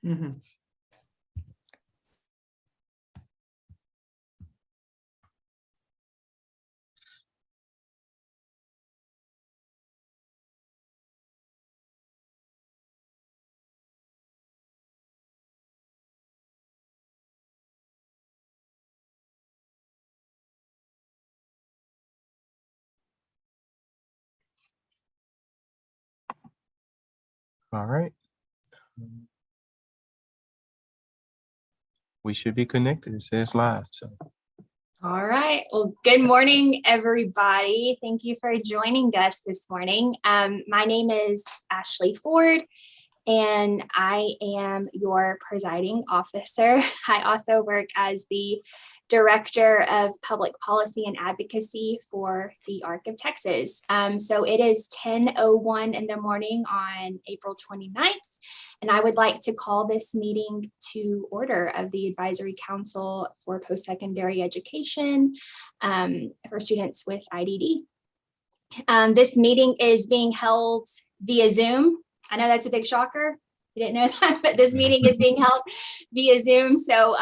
Mhm. All right. We should be connected. It says live. So All right. Well, good morning, everybody. Thank you for joining us this morning. My name is Ashley Ford, and I am your presiding officer. I also work as the Director of Public Policy and Advocacy for the ARC of Texas. So it is 10:01 in the morning on April 29th, and I would like to call this meeting to order of the Advisory Council for Postsecondary Education for students with IDD. This meeting is being held via Zoom. I know that's a big shocker. You didn't know that, but this meeting is being held via Zoom. So,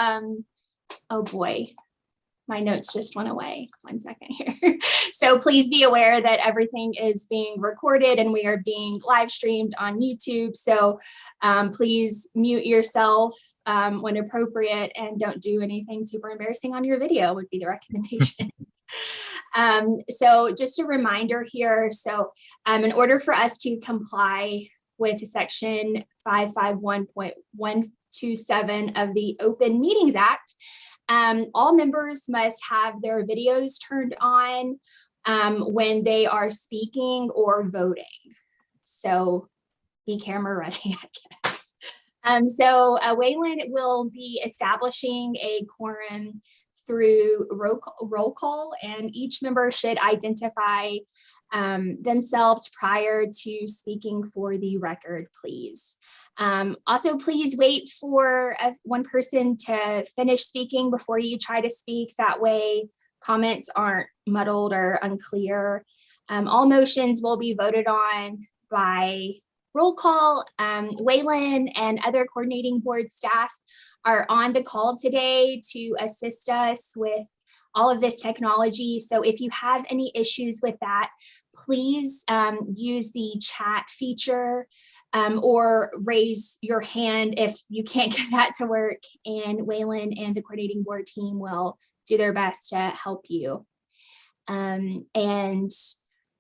oh boy, my notes just went away. 1 second here. So please be aware that everything is being recorded and we are being live streamed on YouTube. So please mute yourself when appropriate and don't do anything super embarrassing on your video would be the recommendation. So just a reminder here. So in order for us to comply with section 551.127 of the Open Meetings Act, all members must have their videos turned on when they are speaking or voting. So be camera ready, I guess. So Waylon will be establishing a quorum through roll call, and each member should identify themselves prior to speaking for the record, please. Also, please wait for one person to finish speaking before you try to speak. That way, comments aren't muddled or unclear. All motions will be voted on by roll call. Waylon and other coordinating board staff are on the call today to assist us with all of this technology. So if you have any issues with that, please use the chat feature or raise your hand if you can't get that to work, and Waylon and the coordinating board team will do their best to help you. And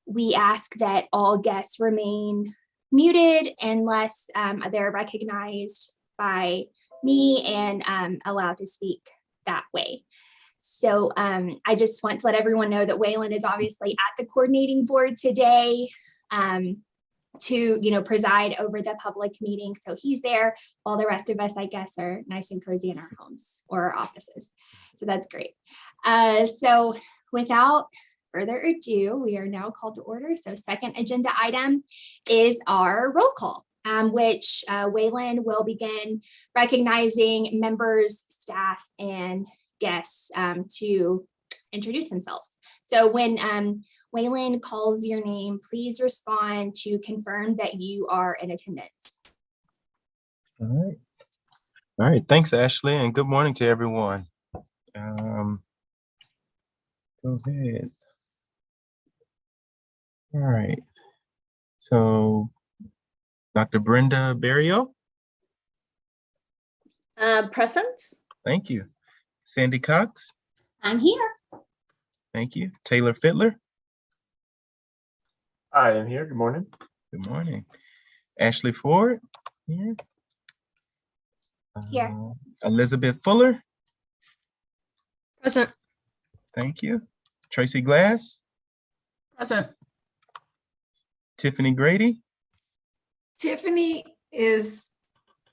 we ask that all guests remain muted unless they're recognized by me and allowed to speak that way. So I just want to let everyone know that Waylon is obviously at the coordinating board today to preside over the public meeting. So he's there while the rest of us, I guess, are nice and cozy in our homes or our offices. So that's great. So without further ado, we are now called to order. So second agenda item is our roll call, which Waylon will begin recognizing members, staff, and guests to introduce themselves. So when Waylon calls your name, please respond to confirm that you are in attendance. all right. All right. Thanks, Ashley, and good morning to everyone. Go ahead. All right. So Dr. Brenda Berrio. Present. Thank you. Sandy Cox. I'm here. Thank you. Taylor Fittler. I am here. Good morning. Good morning. Ashley Ford. Here. Here. Elizabeth Fuller. Present. Thank you. Tracy Glass. Present. Tiffany Grady. Tiffany is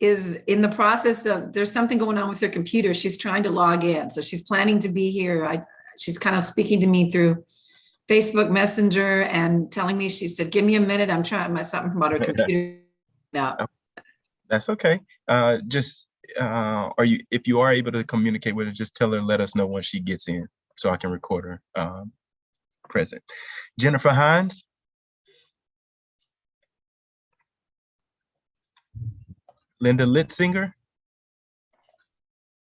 in the process of, there's something going on with her computer. She's trying to log in. So she's planning to be here. She's kind of speaking to me through Facebook Messenger and telling me, she said, give me a minute. I'm trying something about her computer. No. That's okay. If you are able to communicate with her, just tell her, let us know when she gets in so I can record her present. Jennifer Hines. Linda Litzinger.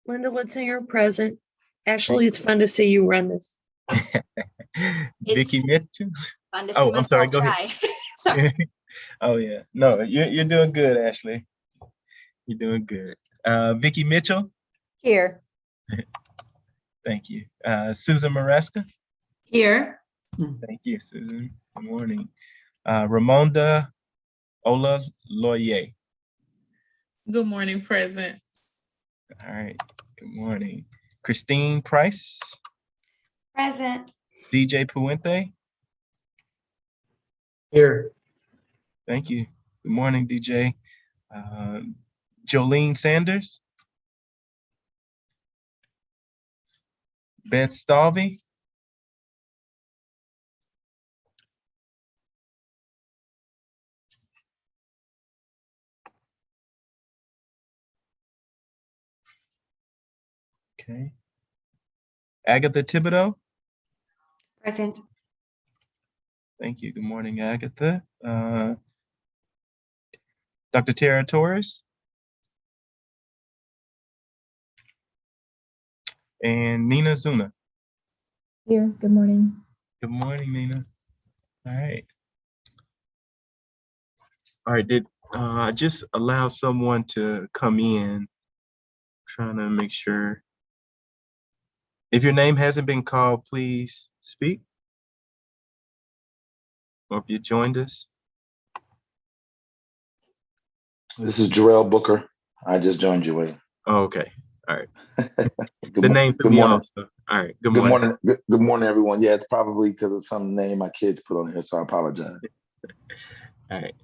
Linda Litzinger, present. Ashley, it's fun to see you run this. Vicky Mitchell. Fun to see Oh, I'm sorry. myself Go try. ahead. Sorry. Oh yeah. No, you're doing good, Ashley. You're doing good. Vicky Mitchell. Here. Thank you. Susan Maresca. Here. Thank you, Susan. Good morning. Ramonda Ola Loye. Good morning, present. All right. Good morning. Christine Price. Present. DJ Puente. Here. Thank you. Good morning, DJ. Jolene Sanders. Beth Stalvey. Okay. Agatha Thibodeau. Present. Thank you. Good morning, Agatha. Dr. Tara Torres. And Nina Zuna. Here, good morning. Good morning, Nina. All right. All right, did I just allow someone to come in? Trying to make sure. If your name hasn't been called, please speak. Or if you joined us. This is Jarrell Booker. I just joined you, Wayne. Oh, okay. All right. Good The name threw good me morning. off. So. All right. Good Good morning. morning. Good morning, everyone. Yeah, it's probably because of some name my kids put on here, so I apologize. All right.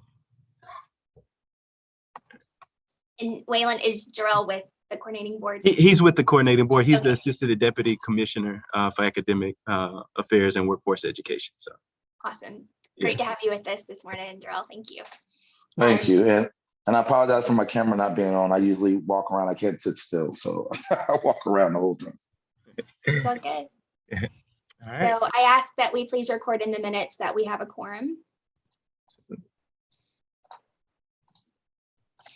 And Waylon, is Jarrell with the coordinating board? He's with the coordinating board. He's the Okay. Assistant Deputy Commissioner for Academic Affairs and Workforce Education. So Awesome. Great to have you with us this morning, Jarrell. Thank you. Thank you. And I apologize for my camera not being on. I usually walk around. I can't sit still, so I walk around the whole time. It's all good. All right. So I ask that we please record in the minutes that we have a quorum.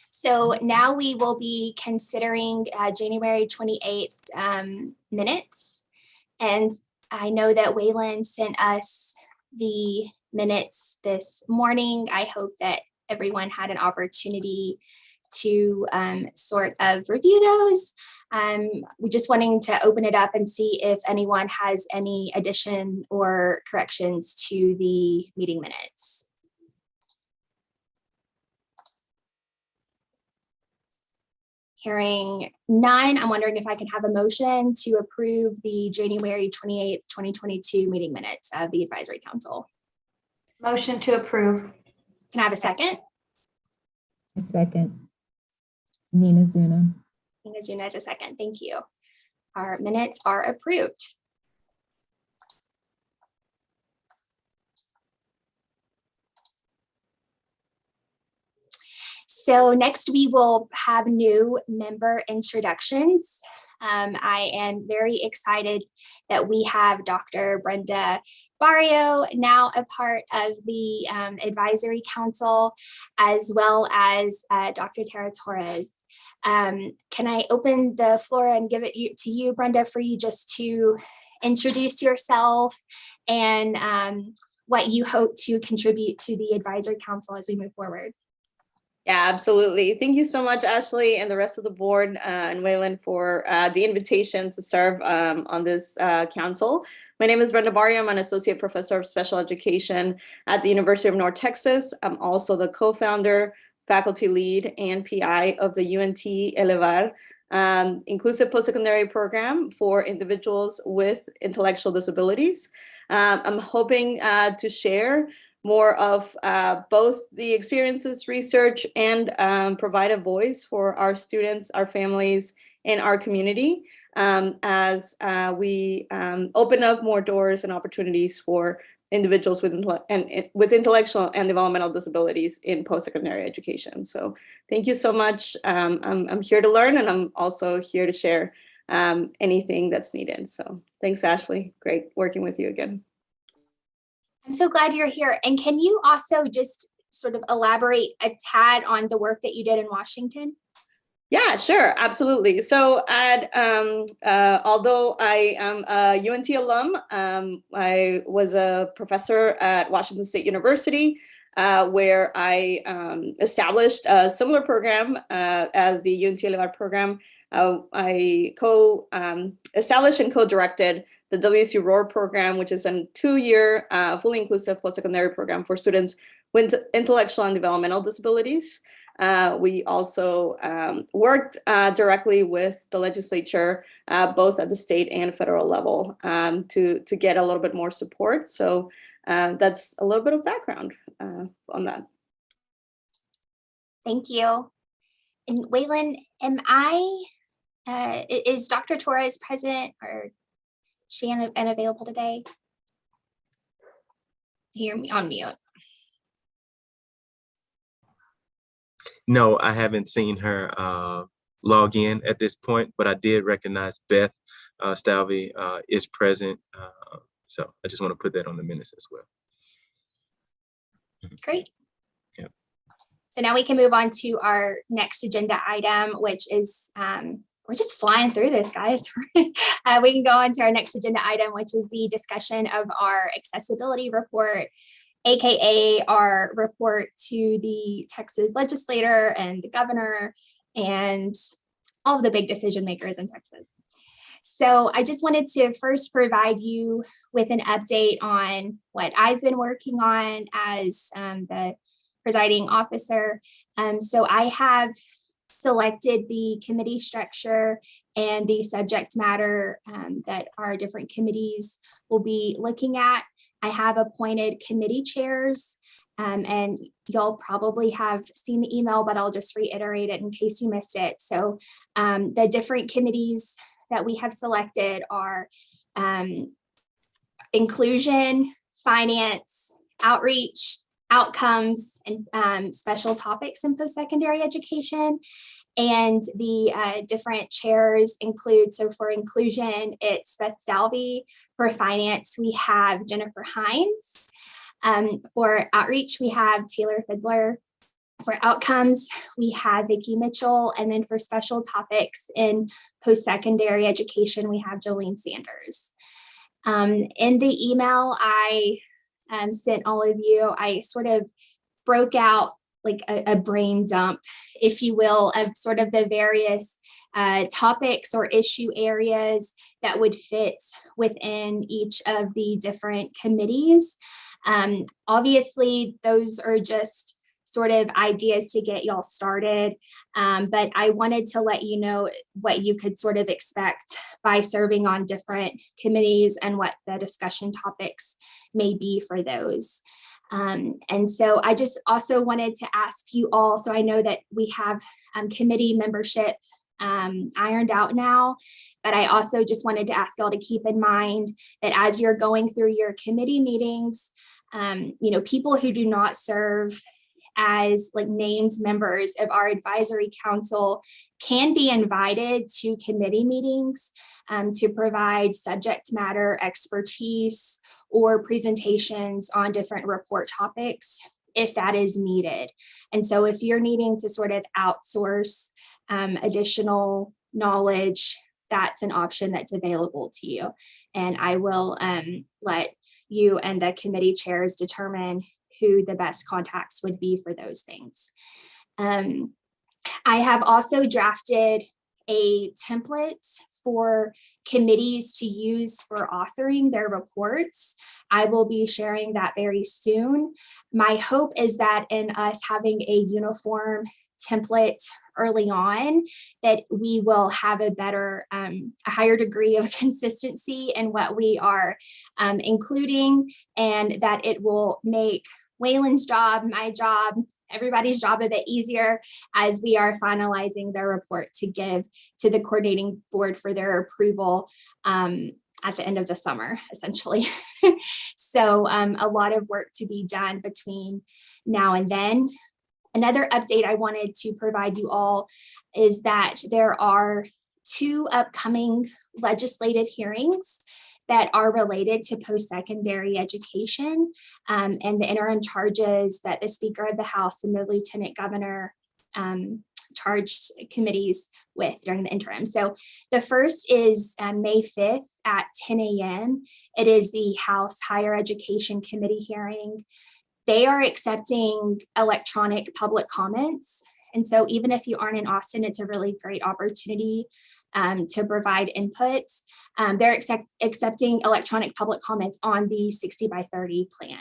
So now we will be considering January 28th minutes. And I know that Waylon sent us the minutes this morning. I hope that everyone had an opportunity to sort of review those. We're just wanting to open it up and see if anyone has any addition or corrections to the meeting minutes. Hearing none, I'm wondering if I can have a motion to approve the January 28th, 2022 meeting minutes of the Advisory Council. Motion to approve. Can I have a second? A second. Nina Zuna. Nina Zuna has a second. Thank you. Our minutes are approved. So next we will have new member introductions. I am very excited that we have Dr. Brenda Barrio now a part of the Advisory Council, as well as Dr. Tara Torres. Can I open the floor and give it to you, Brenda, for you just to introduce yourself and what you hope to contribute to the Advisory Council as we move forward? Yeah, absolutely. Thank you so much, Ashley, and the rest of the board and Waylon for the invitation to serve on this council. My name is Brenda Barrio. I'm an associate professor of special education at the University of North Texas. I'm also the co-founder, faculty lead, and PI of the UNT Elevar inclusive postsecondary program for individuals with intellectual disabilities. I'm hoping to share more of both the experiences, research, and provide a voice for our students, our families, and our community as we open up more doors and opportunities for individuals with intellectual and developmental disabilities in post-secondary education. So thank you so much. I'm here to learn, and I'm also here to share anything that's needed. So thanks, Ashley. Great working with you again. I'm so glad you're here. And can you also just sort of elaborate a tad on the work that you did in Washington? Yeah, sure, absolutely. So although I am a UNT alum, I was a professor at Washington State University, where I established a similar program as the UNT alumni program. I established and co-directed the WSU ROAR program, which is a 2-year fully inclusive post-secondary program for students with intellectual and developmental disabilities. We also worked directly with the legislature, both at the state and federal level, to get a little bit more support. So that's a little bit of background on that. Thank you. And Waylon, is Dr. Torres present, or she unavailable today? Hear me on mute. No, I haven't seen her log in at this point, but I did recognize Beth Stalvey is present. So I just want to put that on the minutes as well. Great. Yep. So now we can move on to our next agenda item, which is, we're just flying through this, guys. We can go on to our next agenda item, which is the discussion of our accessibility report, AKA our report to the Texas legislator and the governor and all of the big decision makers in Texas. So I just wanted to first provide you with an update on what I've been working on as the presiding officer. So I have selected the committee structure and the subject matter that our different committees will be looking at. I have appointed committee chairs, and y'all probably have seen the email, but I'll just reiterate it in case you missed it. So the different committees that we have selected are inclusion, finance, outreach, outcomes, and special topics in post-secondary education. And the different chairs include, so for inclusion, it's Beth Stalvey. For finance, we have Jennifer Hines. For outreach, we have Taylor Fiddler. For outcomes, we have Vicki Mitchell. And then for special topics in post-secondary education, we have Jolene Sanders. In the email I sent all of you, I sort of broke out like a brain dump, if you will, of sort of the various topics or issue areas that would fit within each of the different committees. Obviously, those are just sort of ideas to get y'all started, but I wanted to let you know what you could sort of expect by serving on different committees and what the discussion topics may be for those. And so I just also wanted to ask you all, so I know that we have committee membership ironed out now, but I also just wanted to ask y'all to keep in mind that as you're going through your committee meetings, people who do not serve as like named members of our advisory council can be invited to committee meetings to provide subject matter expertise or presentations on different report topics if that is needed. And so if you're needing to sort of outsource additional knowledge, that's an option that's available to you. And I will let you and the committee chairs determine who the best contacts would be for those things. I have also drafted a template for committees to use for authoring their reports. I will be sharing that very soon. My hope is that in us having a uniform template early on, that we will have a better, a higher degree of consistency in what we are including, and that it will make Waylon's job, my job, everybody's job a bit easier as we are finalizing their report to give to the coordinating board for their approval at the end of the summer, essentially. So a lot of work to be done between now and then. Another update I wanted to provide you all is that there are 2 upcoming legislative hearings that are related to post-secondary education and the interim charges that the Speaker of the House and the Lieutenant Governor charged committees with during the interim. So the first is May 5th at 10 a.m. It is the House Higher Education Committee hearing. They are accepting electronic public comments. And so even if you aren't in Austin, it's a really great opportunity to provide input. They're accepting electronic public comments on the 60 by 30 plan.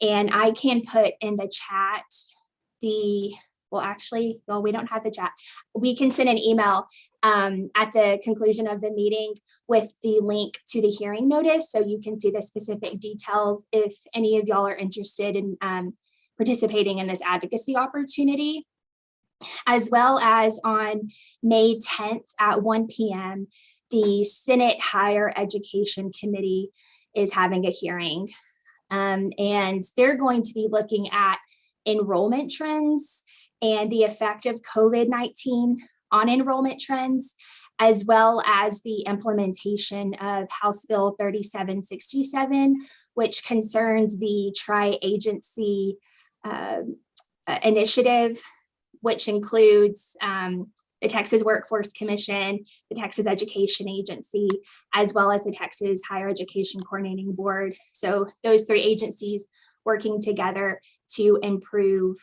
And I can put in the chat we don't have the chat. We can send an email at the conclusion of the meeting with the link to the hearing notice, so you can see the specific details if any of y'all are interested in participating in this advocacy opportunity. As well as on May 10th at 1 p.m., the Senate Higher Education Committee is having a hearing. And they're going to be looking at enrollment trends and the effect of COVID-19 on enrollment trends, as well as the implementation of House Bill 3767, which concerns the tri-agency initiative, which includes the Texas Workforce Commission, the Texas Education Agency, as well as the Texas Higher Education Coordinating Board. So those three agencies working together to improve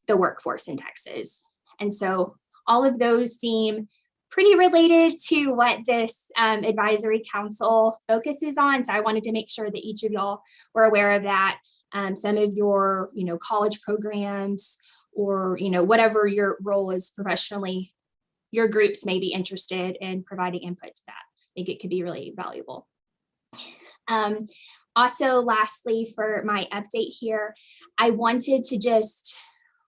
the workforce in Texas. And so all of those seem pretty related to what this advisory council focuses on. So I wanted to make sure that each of y'all were aware of that. Some of your, college programs or, whatever your role is professionally, your groups may be interested in providing input to that. I think it could be really valuable. Also, lastly, for my update here, I wanted to just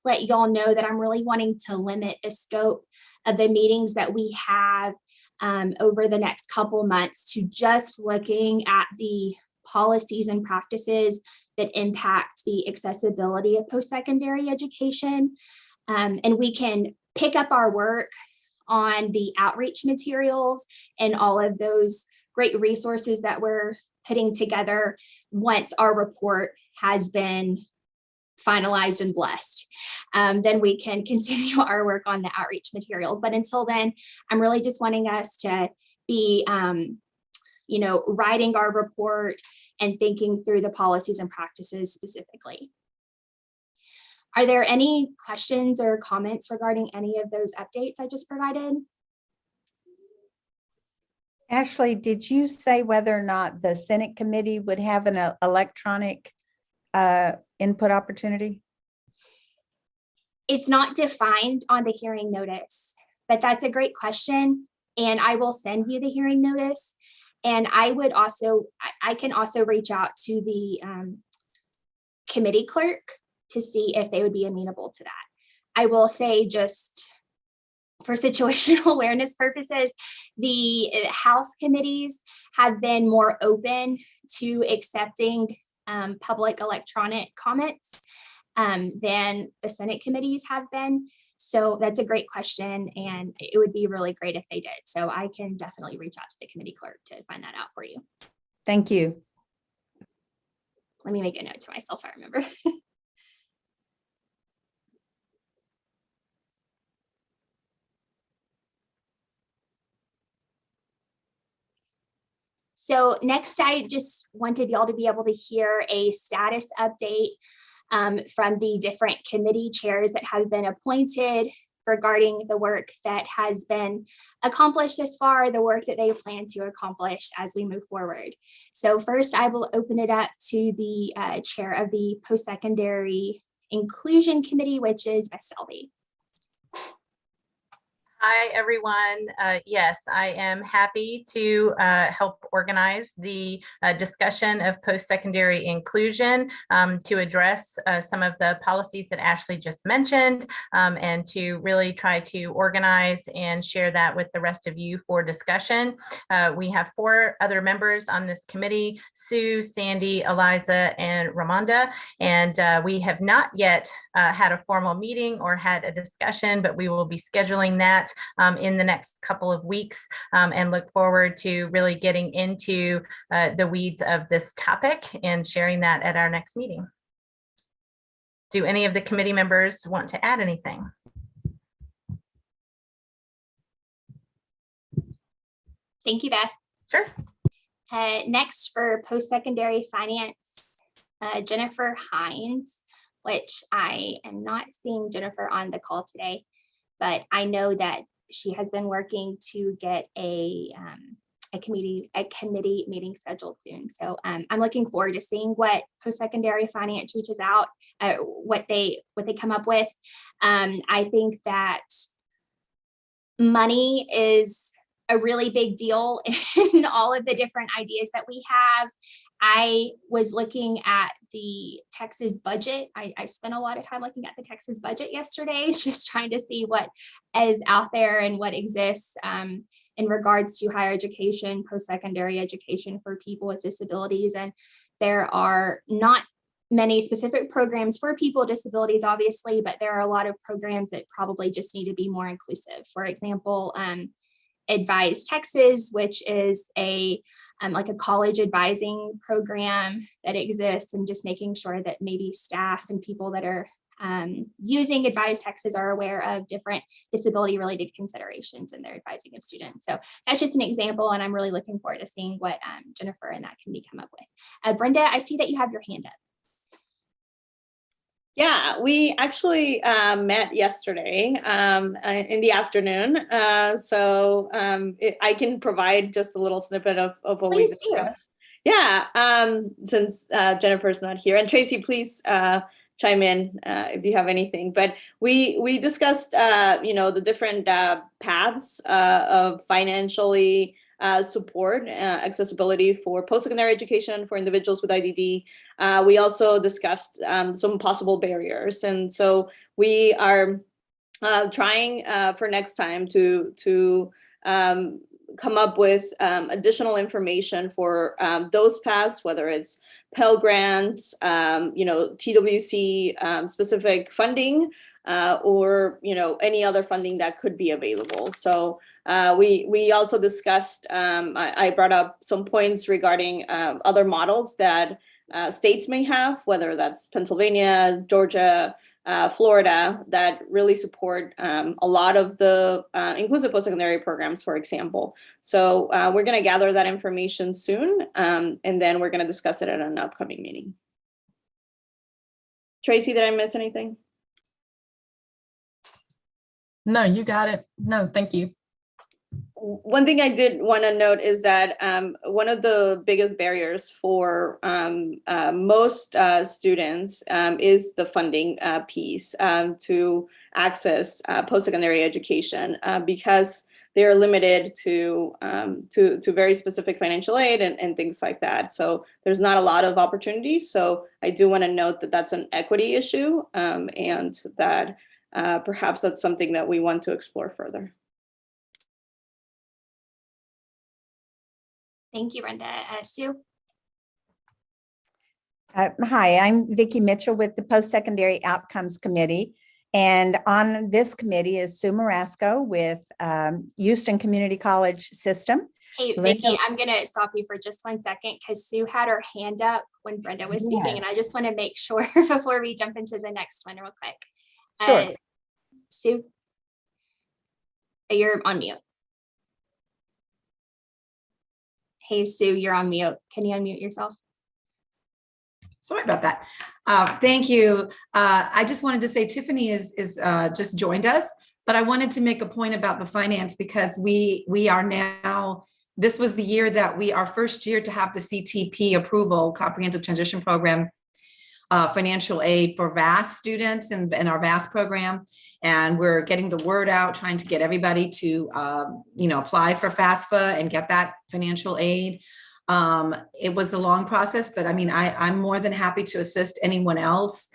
let y'all know that I'm really wanting to limit the scope of the meetings that we have over the next couple months to just looking at the policies and practices that impact the accessibility of post-secondary education. And we can pick up our work on the outreach materials and all of those great resources that we're putting together once our report has been finalized and blessed. Then we can continue our work on the outreach materials. But until then, I'm really just wanting us to be, writing our report and thinking through the policies and practices specifically. Are there any questions or comments regarding any of those updates I just provided? Ashley, did you say whether or not the Senate committee would have an electronic input opportunity? It's not defined on the hearing notice, but that's a great question. And I will send you the hearing notice. And I can also reach out to the committee clerk to see if they would be amenable to that. I will say, just for situational awareness purposes, the House committees have been more open to accepting public electronic comments than the Senate committees have been. So that's a great question, and it would be really great if they did. So I can definitely reach out to the committee clerk to find that out for you. Thank you. Let me make a note to myself, I remember. So next, I just wanted y'all to be able to hear a status update from the different committee chairs that have been appointed regarding the work that has been accomplished thus far, the work that they plan to accomplish as we move forward. So first, I will open it up to the chair of the Post-Secondary Inclusion Committee, which is Ms. Selby. Hi, everyone. Yes, I am happy to help organize the discussion of post-secondary inclusion to address some of the policies that Ashley just mentioned and to really try to organize and share that with the rest of you for discussion. We have 4 other members on this committee: Sue, Sandy, Eliza, and Ramonda, and we have not yet had a formal meeting or had a discussion, but we will be scheduling that in the next couple of weeks and look forward to really getting into the weeds of this topic and sharing that at our next meeting. Do any of the committee members want to add anything? Thank you, Beth. Sure. Next for post-secondary finance, Jennifer Hines, which I am not seeing Jennifer on the call today, but I know that she has been working to get a committee meeting scheduled soon. So I'm looking forward to seeing what post-secondary finance reaches out, what they come up with. I think that money is a really big deal in all of the different ideas that we have. I was looking at the Texas budget. I spent a lot of time looking at the Texas budget yesterday, just trying to see what is out there and what exists in regards to higher education, post-secondary education for people with disabilities. And there are not many specific programs for people with disabilities, obviously, but there are a lot of programs that probably just need to be more inclusive. For example, Advise Texas, which is like a college advising program that exists, and just making sure that maybe staff and people that are using Advise Texas are aware of different disability related considerations in their advising of students. So that's just an example, and I'm really looking forward to seeing what Jennifer and that committee come up with. Brenda, I see that you have your hand up. Yeah, we actually met yesterday in the afternoon. I can provide just a little snippet of what we discussed. Yeah, since Jennifer's not here, and Tracy, please chime in if you have anything. But we discussed, the different paths of financially support accessibility for post-secondary education for individuals with IDD. We also discussed some possible barriers. And so we are trying for next time to come up with additional information for those paths, whether it's Pell Grants, TWC specific funding, or any other funding that could be available. So we also discussed, I brought up some points regarding other models that states may have, whether that's Pennsylvania, Georgia, Florida, that really support a lot of the inclusive post-secondary programs, for example. So we're going to gather that information soon, and then we're going to discuss it at an upcoming meeting. Tracy, did I miss anything? No, you got it. No, thank you. One thing I did want to note is that one of the biggest barriers for most students is the funding piece to access post-secondary education, because they're limited to very specific financial aid and things like that. So there's not a lot of opportunities. So I do want to note that that's an equity issue, and that perhaps that's something that we want to explore further. Thank you, Brenda. Sue? Hi, I'm Vicki Mitchell with the Post-Secondary Outcomes Committee. And on this committee is Sue Marasco with Houston Community College System. Hey, Vicki, I'm going to stop you for just 1 second, because Sue had her hand up when Brenda was speaking, and I just want to make sure before we jump into the next one real quick. Sure. Sue, you're on mute. Hey, Sue, you're on mute. Can you unmute yourself? Sorry about that. Thank you. I just wanted to say Tiffany is just joined us, but I wanted to make a point about the finance, because we are now, this was the year that our first year to have the CTP approval, Comprehensive Transition Program, financial aid for VAS students and our VAS program. And we're getting the word out, trying to get everybody to, apply for FAFSA and get that financial aid. It was a long process, but I mean, I'm more than happy to assist anyone else.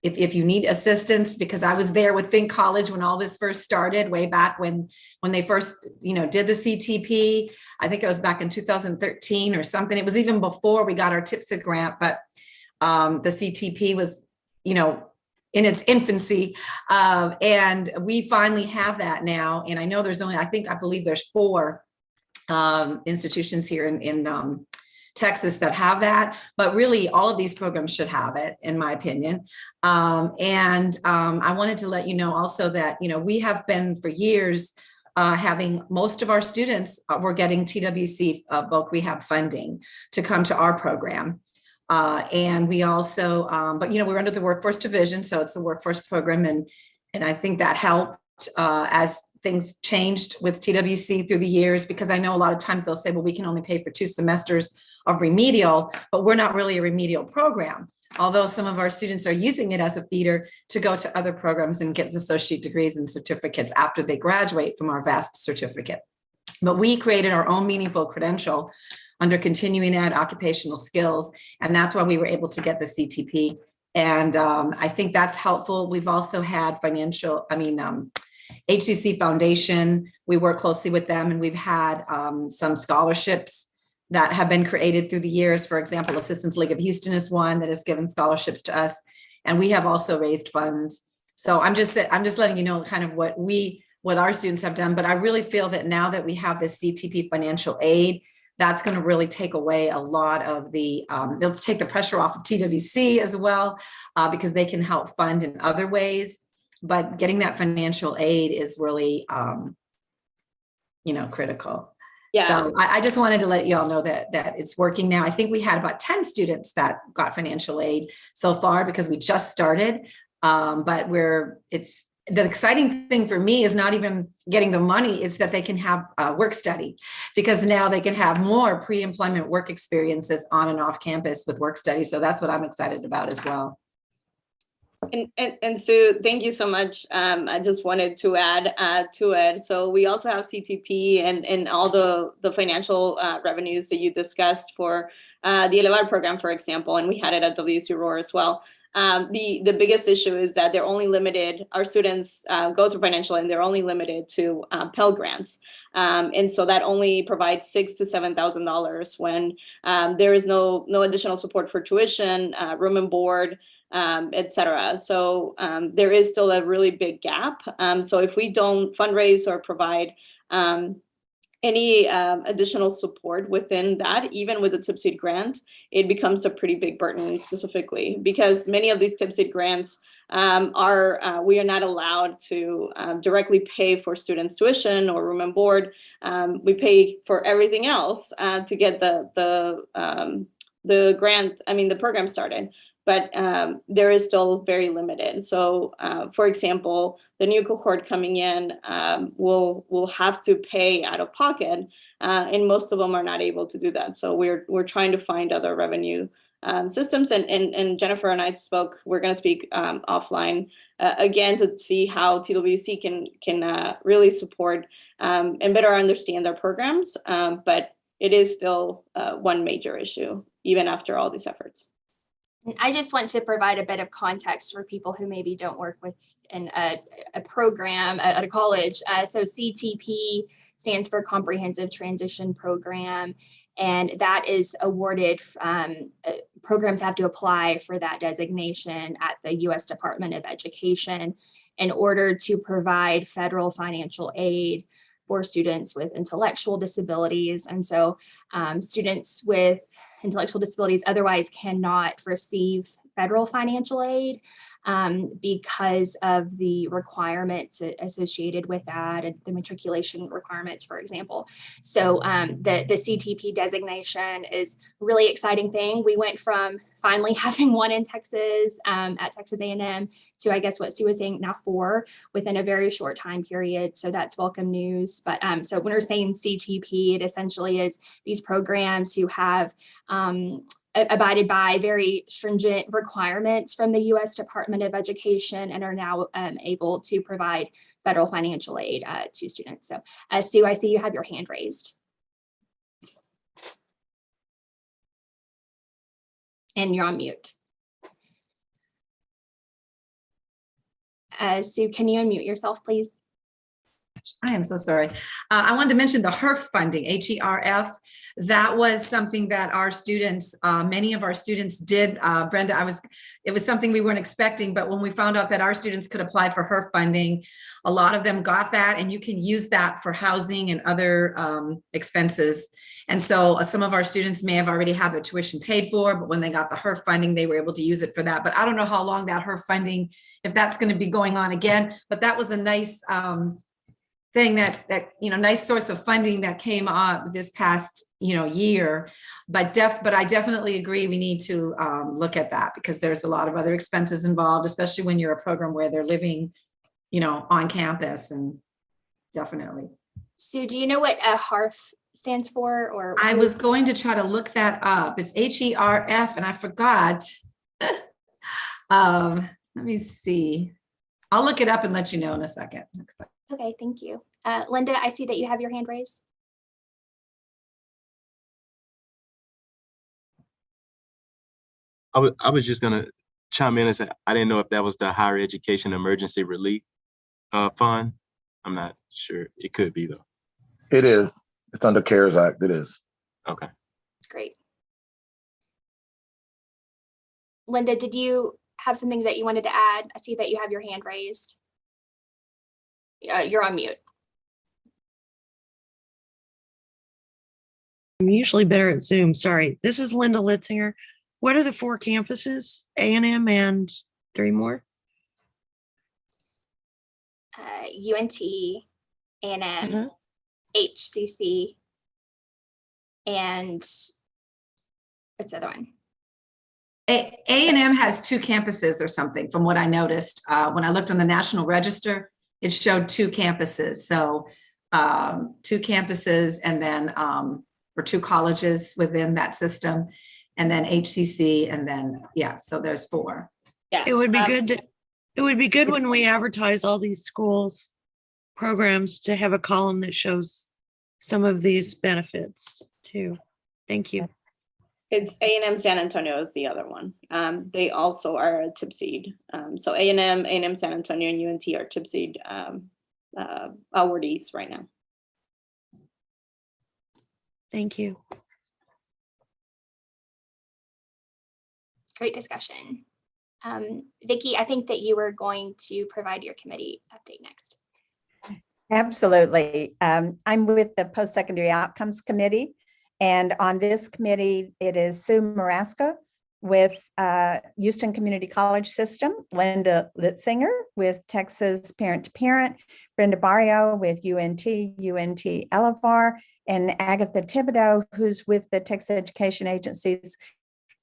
If you need assistance, because I was there with Think College when all this first started, way back when they first, did the CTP. I think it was back in 2013 or something. It was even before we got our TIPSA grant, but the CTP was, in its infancy. And we finally have that now. And I know there's only, I believe there's 4 institutions here in Texas that have that, but really all of these programs should have it, in my opinion. I wanted to let you know also that, we have been for years having most of our students were getting TWC bulk rehab funding to come to our program. And we also, but we're under the workforce division, so it's a workforce program, and I think that helped as things changed with TWC through the years, because I know a lot of times they'll say, well, we can only pay for 2 semesters of remedial, but we're not really a remedial program. Although some of our students are using it as a feeder to go to other programs and get associate degrees and certificates after they graduate from our VAST certificate. But we created our own meaningful credential under continuing ed occupational skills, and that's why we were able to get the CTP. And I think that's helpful. We've also had HCC Foundation, we work closely with them, and we've had some scholarships that have been created through the years. For example, Assistance League of Houston is one that has given scholarships to us, and we have also raised funds. So I'm just letting you know kind of what our students have done. But I really feel that now that we have this CTP financial aid, that's going to really take away a lot of the, they'll take the pressure off of TWC as well, because they can help fund in other ways. But getting that financial aid is really, critical. Yeah. So I just wanted to let you all know that it's working now. I think we had about 10 students that got financial aid so far because we just started. But the exciting thing for me is not even getting the money, is that they can have work study, because now they can have more pre-employment work experiences on and off campus with work study. So that's what I'm excited about as well. And Sue, thank you so much. I just wanted to add to it. So we also have CTP and all the financial revenues that you discussed for the Elevar program, for example, and we had it at WC Roar as well. The biggest issue is that they're only limited, our students go through financial and they're only limited to Pell Grants. And so that only provides $6,000 to $7,000 when there is no additional support for tuition, room and board, et cetera. So there is still a really big gap. So if we don't fundraise or provide any additional support within that, even with the tip seed grant, it becomes a pretty big burden specifically, because many of these tip seed grants we are not allowed to directly pay for students' tuition or room and board. We pay for everything else to get the grant, the program started. But there is still very limited. So, for example, the new cohort coming in will have to pay out of pocket, and most of them are not able to do that. So we're trying to find other revenue systems. And Jennifer and I spoke. We're going to speak offline again to see how TWC can really support and better understand their programs. But it is still one major issue, even after all these efforts. I just want to provide a bit of context for people who maybe don't work within a program at a college. So CTP stands for Comprehensive Transition Program, and that is awarded, programs have to apply for that designation at the U.S. Department of Education in order to provide federal financial aid for students with intellectual disabilities. And so students with intellectual disabilities otherwise cannot receive federal financial aid because of the requirements associated with that, and the matriculation requirements, for example. So the CTP designation is a really exciting thing. We went from finally having one in Texas at Texas A&M to, I guess what Sue was saying, now 4 within a very short time period. So that's welcome news. But so when we're saying CTP, it essentially is these programs who have abided by very stringent requirements from the U.S. Department of Education and are now able to provide federal financial aid to students. So Sue, I see you have your hand raised. And you're on mute. Sue, can you unmute yourself, please? I am so sorry. I wanted to mention the HERF funding, HERF. That was something that our students, many of our students did. Brenda, it was something we weren't expecting, but when we found out that our students could apply for HERF funding, a lot of them got that, and you can use that for housing and other expenses. And so some of our students may have already had their tuition paid for, but when they got the HERF funding, they were able to use it for that. But I don't know how long that HERF funding, if that's going to be going on again, but that was a nice thing that nice source of funding that came up this past year, but I definitely agree we need to look at that, because there's a lot of other expenses involved, especially when you're a program where they're living on campus. And definitely. Sue, do you know what a HARF stands for? Or I was going to try to look that up. It's HERF and I forgot. Let me see. I'll look it up and let you know in a second. Okay, thank you. Linda, I see that you have your hand raised. I was just gonna chime in and say, I didn't know if that was the Higher Education Emergency Relief Fund. I'm not sure. It could be though. It is. It's under CARES Act. It is. Okay. Great. Linda, did you have something that you wanted to add? I see that you have your hand raised. You're on mute. I'm usually better at Zoom. Sorry. This is Linda Litzinger. What are the 4 campuses? A&M and 3 more? UNT, A&M, HCC, and what's the other one? A&M has 2 campuses or something, from what I noticed. When I looked on the National Register, it showed 2 campuses. So 2 campuses, and then or 2 colleges within that system, and then HCC, and then so there's 4. Yeah, It would be good. It would be good when we advertise all these schools programs to have a column that shows some of these benefits too. Thank you. It's A&M San Antonio is the other one. They also are a tip seed. So A&M San Antonio, and UNT are tip seed awardees right now. Thank you. Great discussion. Vicki, I think that you were going to provide your committee update next. Absolutely. I'm with the Post-Secondary Outcomes Committee. And on this committee, it is Sue Marasco with Houston Community College System, Linda Litzinger with Texas Parent to Parent, Brenda Barrio with UNT LFR, and Agatha Thibodeau, who's with the Texas Education Agency's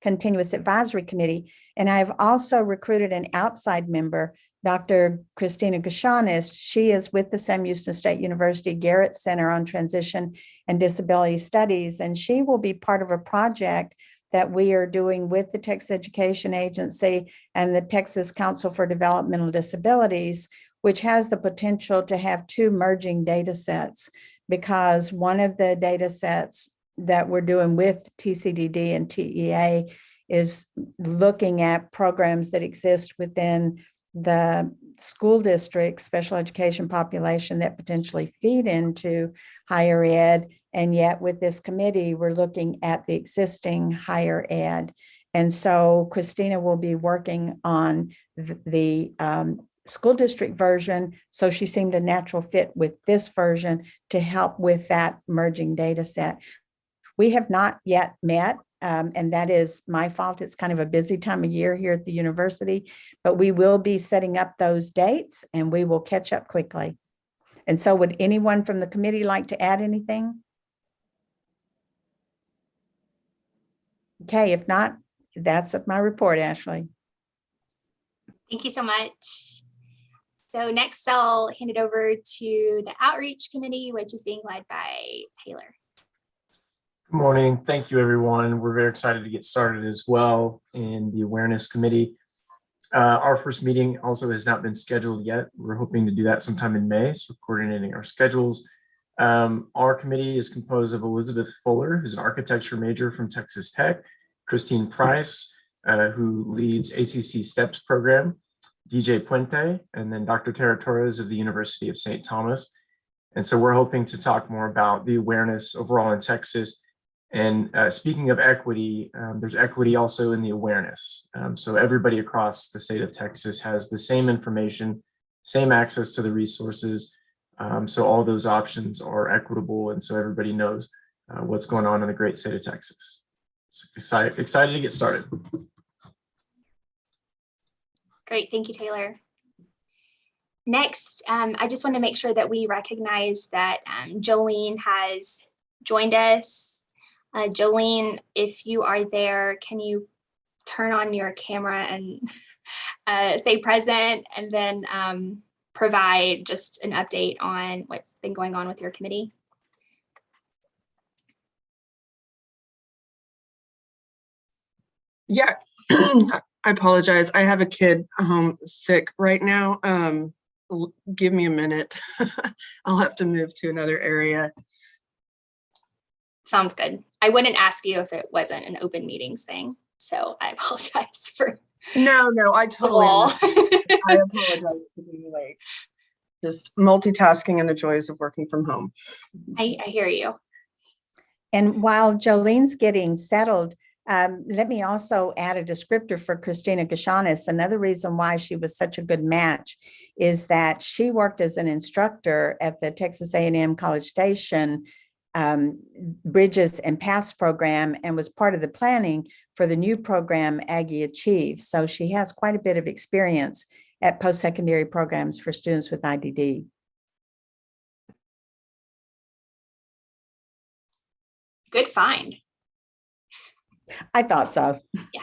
Continuous Advisory Committee. And I've also recruited an outside member, Dr. Christina Geshanes. She is with the Sam Houston State University Garrett Center on Transition and Disability Studies, and she will be part of a project that we are doing with the Texas Education Agency and the Texas Council for Developmental Disabilities, which has the potential to have 2 merging data sets, because one of the data sets that we're doing with TCDD and TEA is looking at programs that exist within the school district special education population that potentially feed into higher ed. And yet with this committee, we're looking at the existing higher ed. And so Christina will be working on the school district version. So she seemed a natural fit with this version to help with that merging data set. We have not yet met, and that is my fault. It's kind of a busy time of year here at the university, but we will be setting up those dates and we will catch up quickly. And so would anyone from the committee like to add anything? Okay, if not, that's my report, Ashley. Thank you so much. So next I'll hand it over to the Outreach Committee, which is being led by Taylor. Good morning. Thank you, everyone. We're very excited to get started as well in the Awareness Committee. Our first meeting also has not been scheduled yet. We're hoping to do that sometime in May, so we're coordinating our schedules. Our committee is composed of Elizabeth Fuller, who's an architecture major from Texas Tech, Christine Price, who leads ACC STEPS program, DJ Puente, and then Dr. Tara Torres of the University of St. Thomas. And so we're hoping to talk more about the awareness overall in Texas. And speaking of equity, there's equity also in the awareness. So everybody across the state of Texas has the same information, same access to the resources. So all those options are equitable. And so everybody knows what's going on in the great state of Texas. So excited to get started. Great, thank you, Taylor. Next, I just want to make sure that we recognize that Jolene has joined us. Jolene, if you are there, can you turn on your camera and say present, and then provide just an update on what's been going on with your committee? Yeah, I apologize. I have a kid home sick right now. Give me a minute. I'll have to move to another area. Sounds good. I wouldn't ask you if it wasn't an open meetings thing, so I apologize for. No, I totally understand. I apologize for being late. Just multitasking and the joys of working from home. I hear you. And while Jolene's getting settled, let me also add a descriptor for Christina Geshanes. Another reason why she was such a good match is that she worked as an instructor at the Texas A&M College Station Bridges and Paths program and was part of the planning for the new program Aggie Achieves. So she has quite a bit of experience at post-secondary programs for students with IDD. Good find. I thought so. Yeah.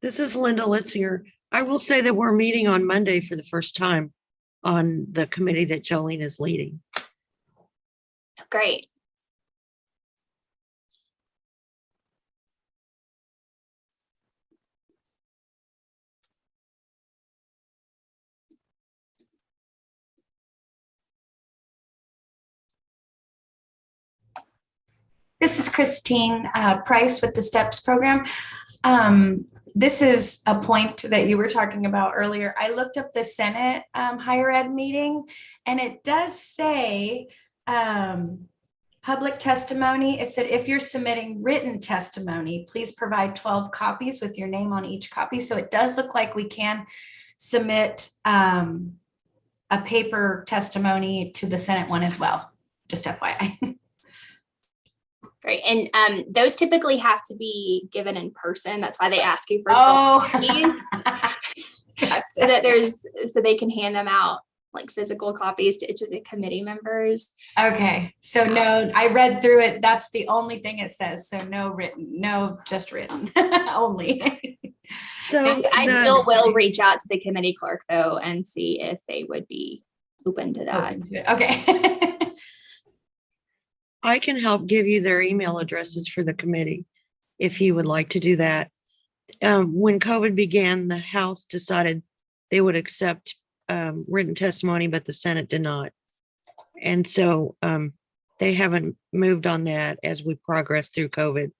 This is Linda Litzinger. I will say that we're meeting on Monday for the first time on the committee that Jolene is leading. Great. This is Christine Price with the STEPS program. This is a point that you were talking about earlier. I looked up the Senate higher ed meeting, and it does say public testimony. It said if you're submitting written testimony, please provide 12 copies with your name on each copy. So it does look like we can submit a paper testimony to the Senate one as well, just FYI. Great. And those typically have to be given in person. That's why they ask you for copies. So that so they can hand them out like physical copies to each of the committee members. Okay. So no, I read through it. That's the only thing it says. So no written, no, just written only. So I still will reach out to the committee clerk though and see if they would be open to that. Okay. I can help give you their email addresses for the committee if you would like to do that. When COVID began, the House decided they would accept written testimony, but the Senate did not. And so they haven't moved on that as we progress through COVID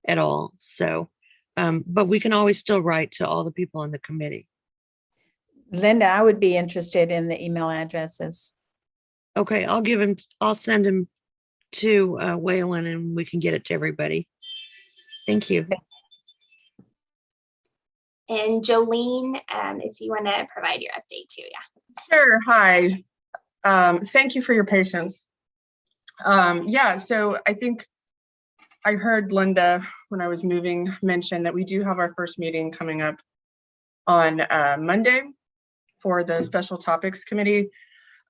at all. So, but we can always still write to all the people on the committee. Linda, I would be interested in the email addresses. Okay, I'll send them to Waylon and we can get it to everybody. Thank you. And Jolene, if you want to provide your update too, yeah. Sure, hi. Thank you for your patience. Yeah, so I think I heard Linda when I was moving mention that we do have our first meeting coming up on Monday for the Special Topics Committee.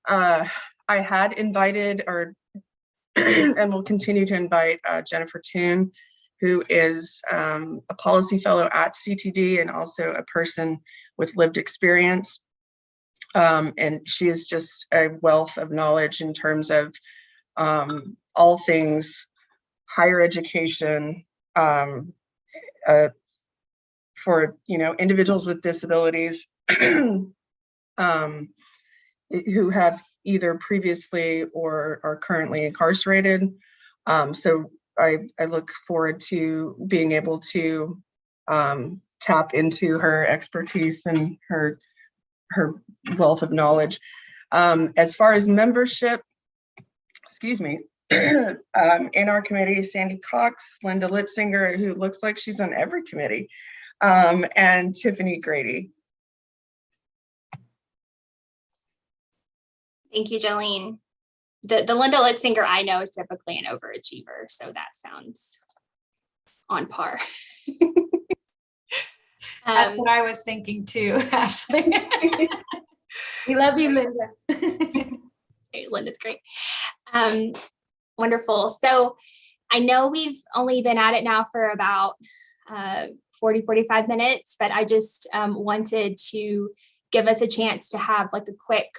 I had invited and will continue to invite Jennifer Toon, who is a policy fellow at CTD and also a person with lived experience. And she is just a wealth of knowledge in terms of all things higher education for individuals with disabilities who have either previously or are currently incarcerated. So I look forward to being able to tap into her expertise and her wealth of knowledge. As far as membership, excuse me, in our committee, Sandy Cox, Linda Litzinger, who looks like she's on every committee, and Tiffany Grady. Thank you, Jolene. The Linda Litzinger I know is typically an overachiever, so that sounds on par. That's what I was thinking too, Ashley. We love you, Linda. Linda's great. Wonderful. So I know we've only been at it now for about 45 minutes, but I just wanted to give us a chance to have like a quick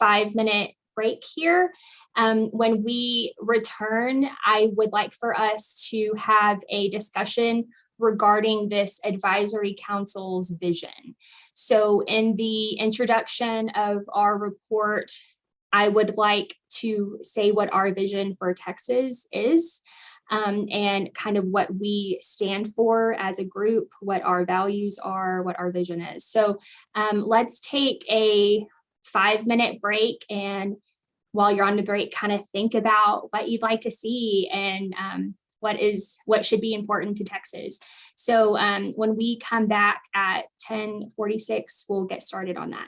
5-minute break here. When we return, I would like for us to have a discussion regarding this advisory council's vision. So in the introduction of our report, I would like to say what our vision for Texas is, and kind of what we stand for as a group, what our values are, what our vision is. So let's take a 5-minute break, and while you're on the break, kind of think about what you'd like to see and what should be important to Texas. So when we come back at 10:46, we'll get started on that.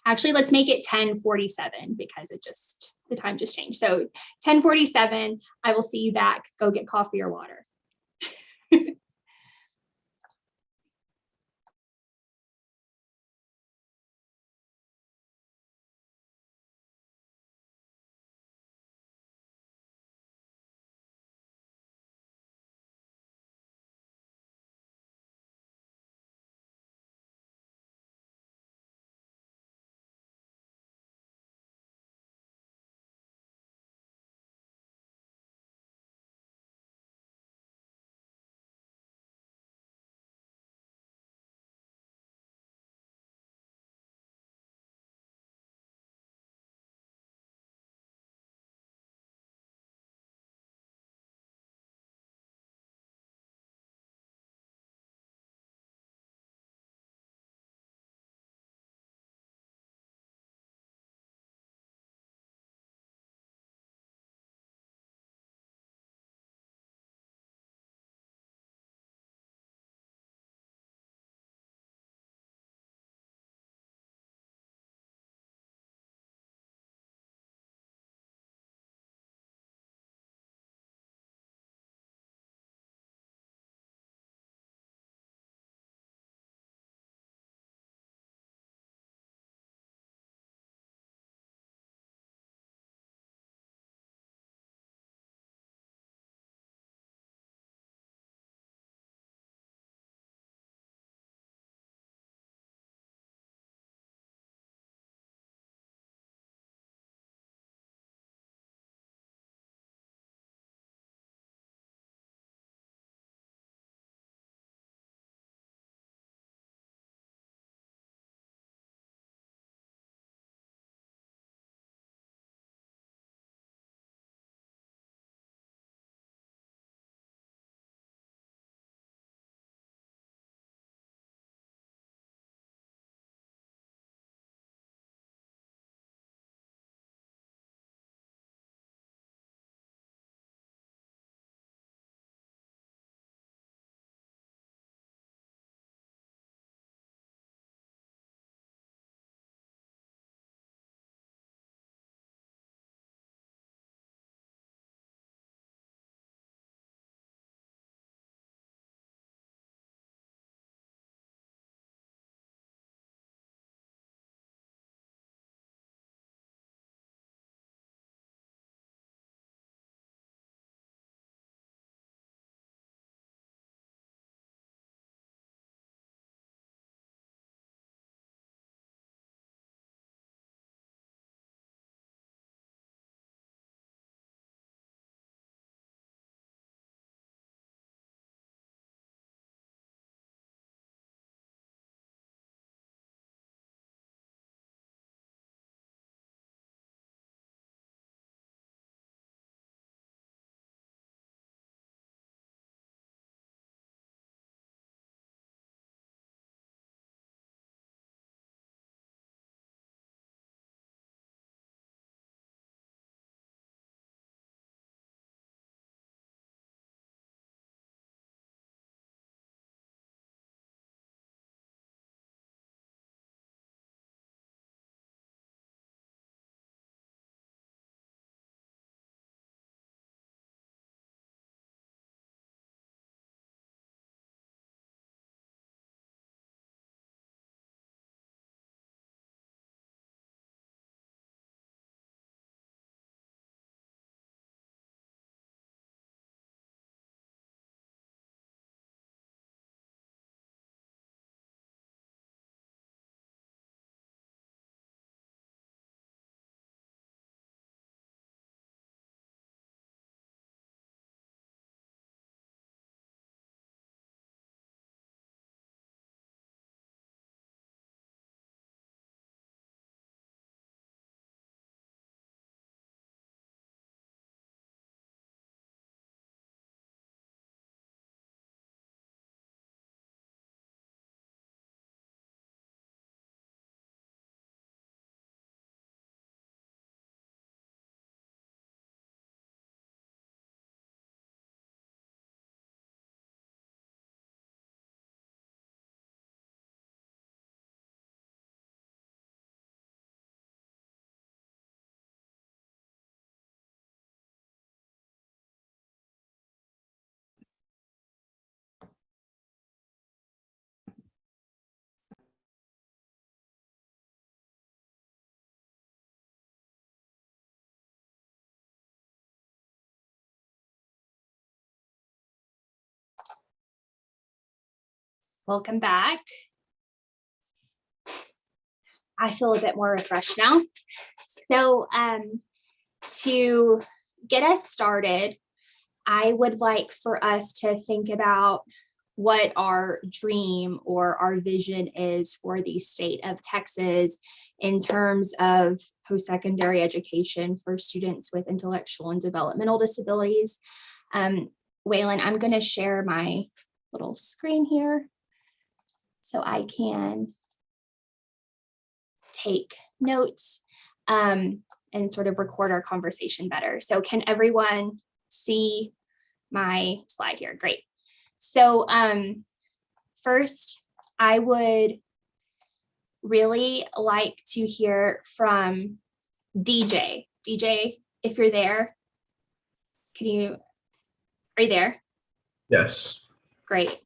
Actually, let's make it 10:47 because the time just changed. So 10:47, I will see you back. Go get coffee or water. welcome back. I feel a bit more refreshed now. So to get us started, I would like for us to think about what our dream or our vision is for the state of Texas in terms of post-secondary education for students with intellectual and developmental disabilities. Waylon, I'm going to share my little screen here so I can take notes and sort of record our conversation better. So can everyone see my slide here? Great. So first, I would really like to hear from DJ. DJ, if you're there, are you there? Yes. Great.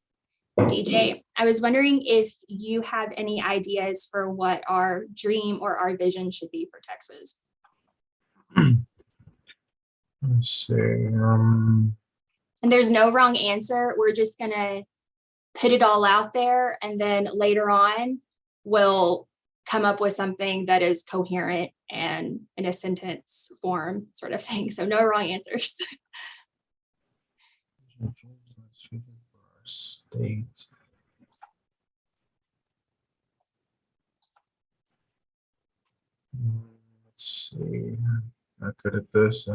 DJ, I was wondering if you have any ideas for what our dream or our vision should be for Texas. Let's see. And there's no wrong answer. We're just gonna put it all out there, and then later on, we'll come up with something that is coherent and in a sentence form sort of thing. So no wrong answers. State. Let's see. Not good at this.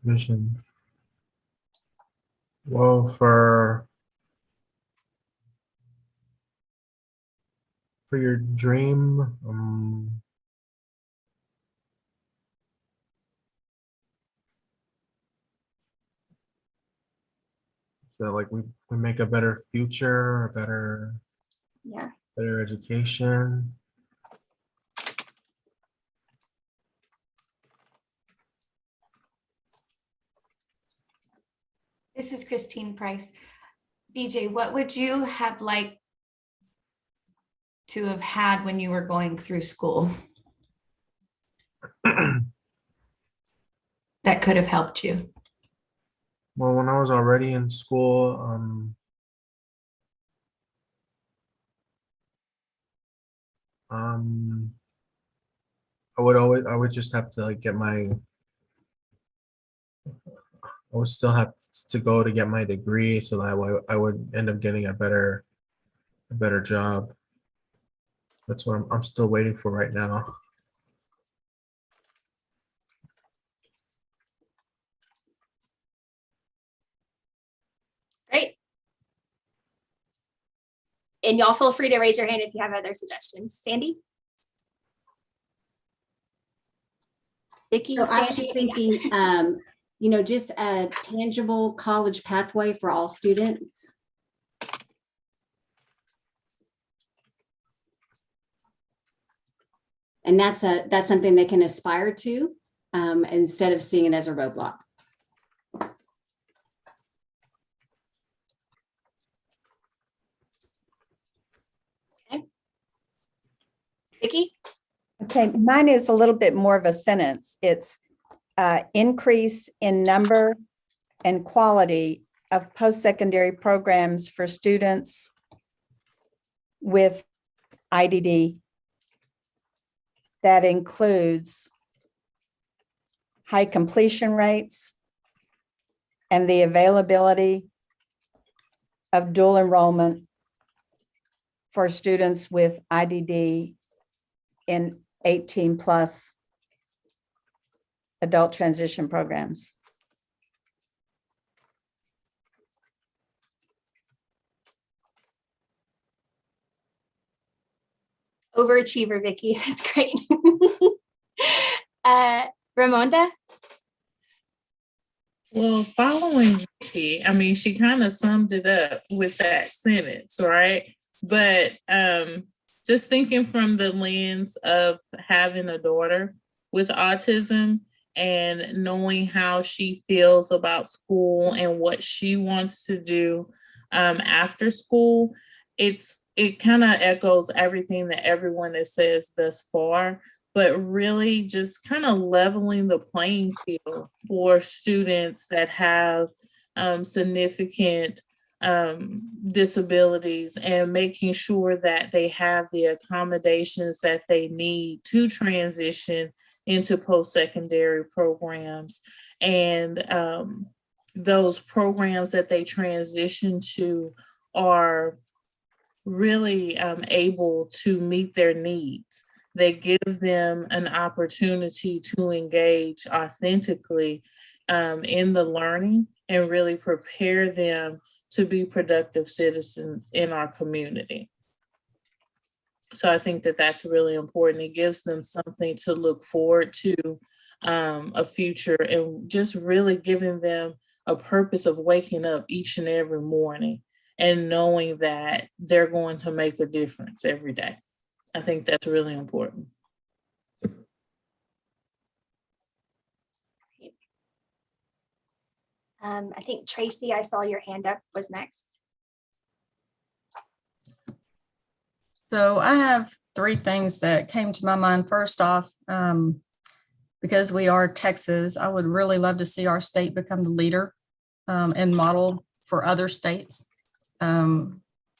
Vision. Well, for your dream, so like we make a better future, a better education. This is Christine Price. DJ, what would you have liked to have had when you were going through school that could have helped you? Well, when I was already in school, I would just have to like get my, I would still have to go to get my degree so that I would end up getting a better job. That's what I'm still waiting for right now. Great. And y'all feel free to raise your hand if you have other suggestions. Sandy? Vicki, So I was Sandy? just thinking, you know, just a tangible college pathway for all students. And that's something they can aspire to instead of seeing it as a roadblock. Okay. Vicki? Okay, mine is a little bit more of a sentence. It's increase in number and quality of post-secondary programs for students with IDD. That includes high completion rates and the availability of dual enrollment for students with IDD in 18+ adult transition programs. Overachiever, Vicki. That's great. Ramonda? Well, following Vicki, I mean, she kind of summed it up with that sentence, right? But just thinking from the lens of having a daughter with autism and knowing how she feels about school and what she wants to do after school, it kind of echoes everything that everyone has says thus far. but really just kind of leveling the playing field for students that have significant disabilities, and making sure that they have the accommodations that they need to transition into post-secondary programs. And those programs that they transition to are really able to meet their needs. They give them an opportunity to engage authentically in the learning and really prepare them to be productive citizens in our community. So I think that that's really important. It gives them something to look forward to, a future, and just really giving them a purpose of waking up each and every morning and knowing that they're going to make a difference every day. I think that's really important. I think Tracy, I saw your hand up, was next. So I have three things that came to my mind. First off, because we are Texas, I would really love to see our state become the leader and model for other states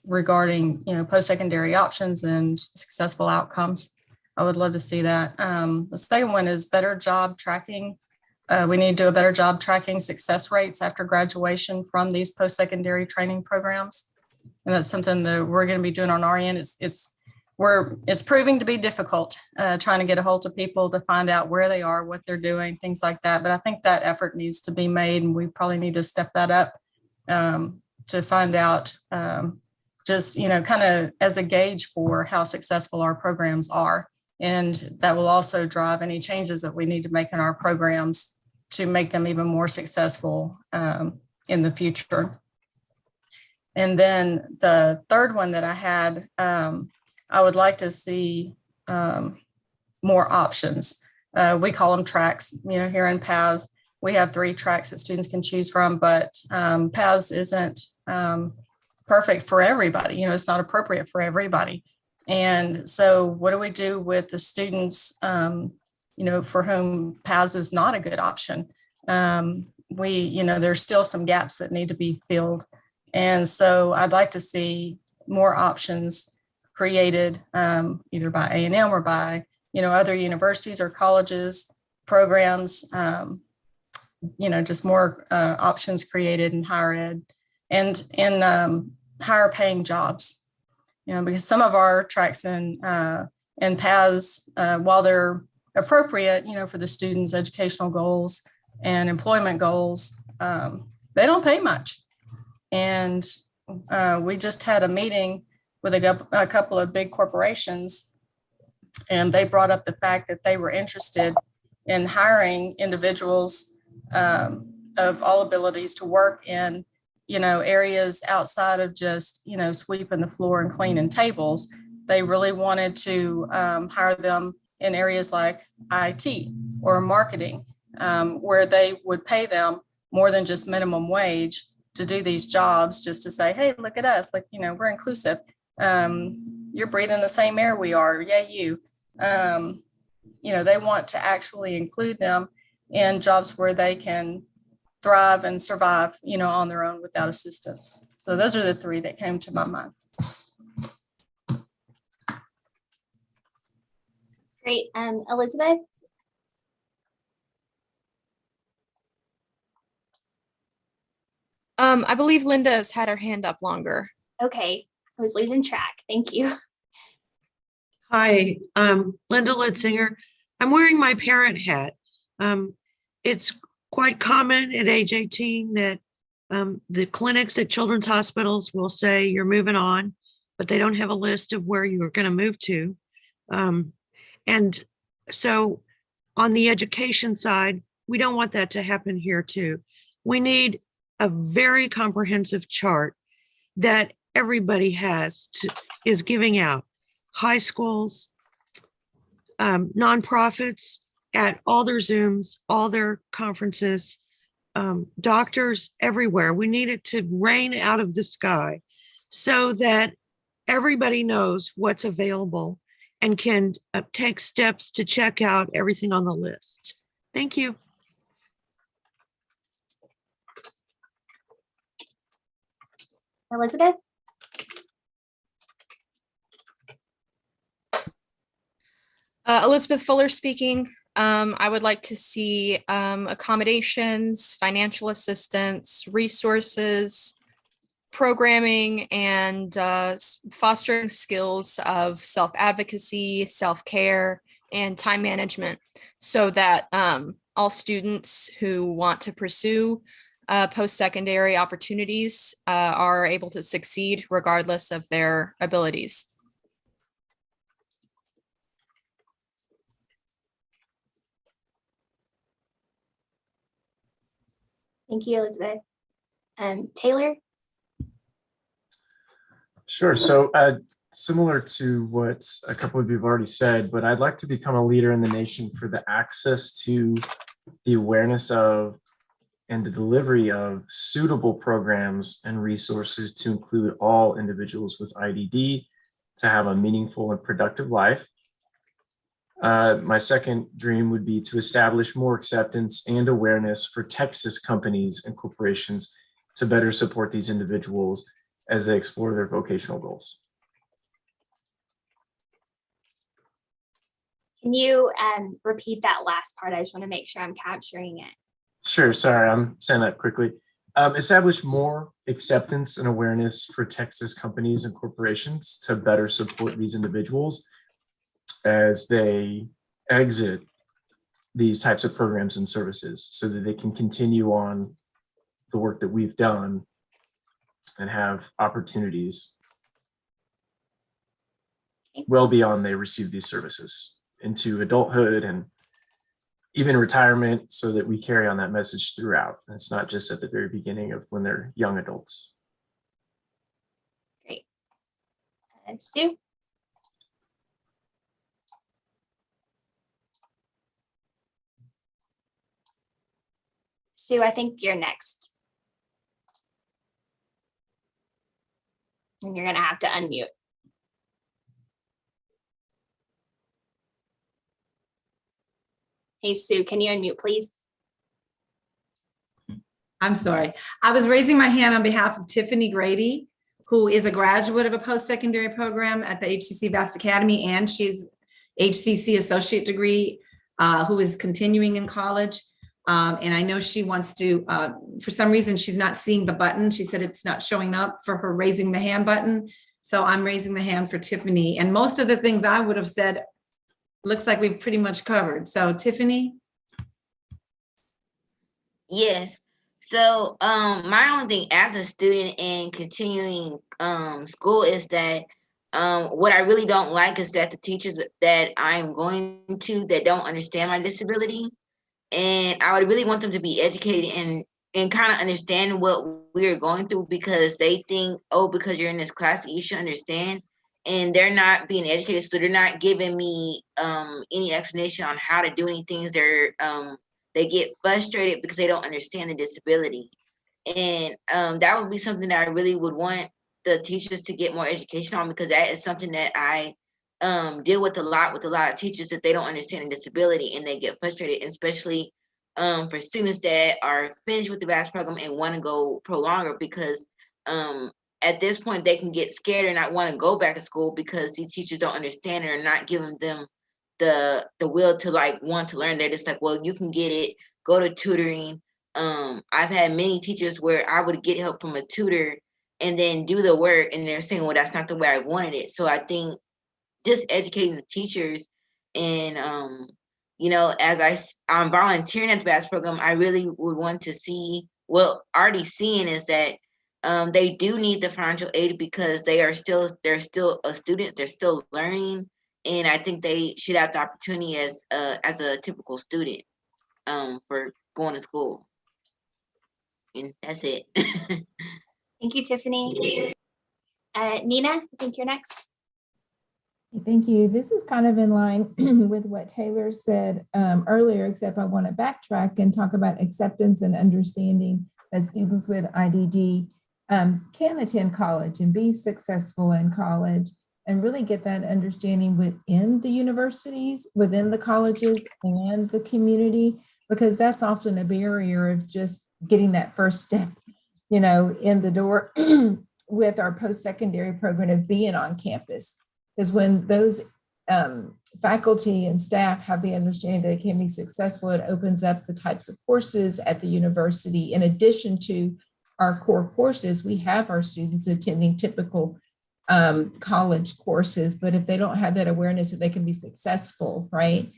regarding, post-secondary options and successful outcomes. I would love to see that. The second one is better job tracking. We need to do a better job tracking success rates after graduation from these post-secondary training programs. And that's something that we're going to be doing on our end. It's proving to be difficult trying to get a hold of people to find out where they are, what they're doing, things like that. But I think that effort needs to be made, and we probably need to step that up to find out just, kind of as a gauge for how successful our programs are. And that will also drive any changes that we need to make in our programs to make them even more successful in the future. And then the third one that I had, I would like to see more options. We call them tracks, here in PAS, we have 3 tracks that students can choose from, but PAS isn't perfect for everybody. It's not appropriate for everybody. And so what do we do with the students, for whom PAS is not a good option? There's still some gaps that need to be filled. And so I'd like to see more options created either by A&M or by, other universities or colleges, programs, just more options created in higher ed and in higher paying jobs. Because some of our tracks in PAS, while they're appropriate, for the students' educational goals and employment goals, they don't pay much. And we just had a meeting with a couple of big corporations, and they brought up the fact that they were interested in hiring individuals of all abilities to work in, areas outside of just, sweeping the floor and cleaning tables. They really wanted to hire them in areas like IT or marketing, where they would pay them more than just minimum wage to do these jobs, just to say, hey, look at us, like, we're inclusive. You're breathing the same air we are. Yeah, you. They want to actually include them in jobs where they can thrive and survive, on their own without assistance. So those are the 3 that came to my mind. Great. Elizabeth? I believe Linda has had her hand up longer. Okay, I was losing track. Thank you. Hi, Linda Litzinger. I'm wearing my parent hat. It's quite common at age 18 that the clinics at children's hospitals will say you're moving on, but they don't have a list of where you are going to move to. And so on the education side, we don't want that to happen here too. We need a very comprehensive chart that everybody is giving out. High schools, nonprofits at all their Zooms, all their conferences, doctors everywhere. We need it to rain out of the sky so that everybody knows what's available and can take steps to check out everything on the list. Thank you. Elizabeth? Elizabeth Fuller speaking. I would like to see accommodations, financial assistance, resources, programming, and fostering skills of self-advocacy, self-care, and time management so that all students who want to pursue post-secondary opportunities are able to succeed regardless of their abilities. Thank you, Elizabeth. Taylor? Sure. So similar to what a couple of you have already said, but I'd like to become a leader in the nation for the access to, the awareness of, and the delivery of suitable programs and resources to include all individuals with IDD to have a meaningful and productive life. My second dream would be to establish more acceptance and awareness for Texas companies and corporations to better support these individuals as they explore their vocational goals. Can you repeat that last part? I just want to make sure I'm capturing it. Sure, sorry, I'm saying that quickly. Establish more acceptance and awareness for Texas companies and corporations to better support these individuals as they exit these types of programs and services so that they can continue on the work that we've done and have opportunities well beyond they receive these services into adulthood and even retirement, so that we carry on that message throughout. And it's not just at the very beginning of when they're young adults. Great. Sue? Sue, I think you're next. And you're going to have to unmute. Hey, Sue, can you unmute, please? I'm sorry. I was raising my hand on behalf of Tiffany Grady, who is a graduate of a post-secondary program at the HCC Vast Academy, and she's HCC associate degree, who is continuing in college. And I know she wants to, for some reason, she's not seeing the button. She said it's not showing up for her raising the hand button. So I'm raising the hand for Tiffany. And most of the things I would have said, looks like we've pretty much covered. So Tiffany? Yes. So my only thing as a student in continuing school is that what I really don't like is that the teachers that I'm going to that don't understand my disability, and I would really want them to be educated and kind of understand what we're going through, because they think, oh, because you're in this class, you should understand. And they're not being educated, so they're not giving me any explanation on how to do anything. They get frustrated because they don't understand the disability. And that would be something that I really would want the teachers to get more education on, because that is something that I deal with a lot of teachers, that they don't understand the disability and they get frustrated, especially for students that are finished with the VAST program and want to go prolonger, because at this point they can get scared and not want to go back to school because these teachers don't understand it or not giving them the will to like want to learn. They're just like, well, you can get it, go to tutoring. I've had many teachers where I would get help from a tutor and then do the work, and they're saying, well, that's not the way I wanted it. So I think just educating the teachers, and you know, as I'm volunteering at the VAST program, I really would want to see, well, already seeing is that they do need the financial aid because they're still a student, they're still learning, and I think they should have the opportunity as a typical student for going to school. And that's it. Thank you, Tiffany. Nina, I think you're next. Thank you. This is kind of in line with what Taylor said earlier, except I want to backtrack and talk about acceptance and understanding that students with IDD can attend college and be successful in college. and really get that understanding within the universities, within the colleges and the community, because that's often a barrier of just getting that first step, you know, in the door with our post-secondary program of being on campus. Because when those faculty and staff have the understanding that it can be successful, it opens up the types of courses at the university. In addition to our core courses, we have our students attending typical college courses, but if they don't have that awareness that they can be successful, right?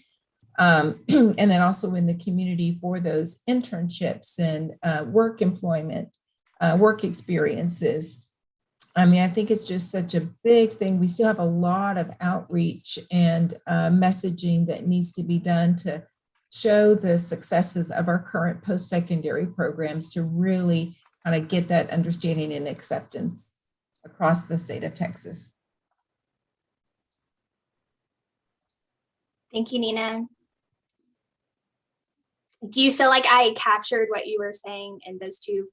And then also in the community for those internships and work employment, work experiences. I mean, I think it's just such a big thing. We still have a lot of outreach and messaging that needs to be done to show the successes of our current post-secondary programs to really kind of get that understanding and acceptance across the state of Texas. Thank you, Nina. Do you feel like I captured what you were saying in those 2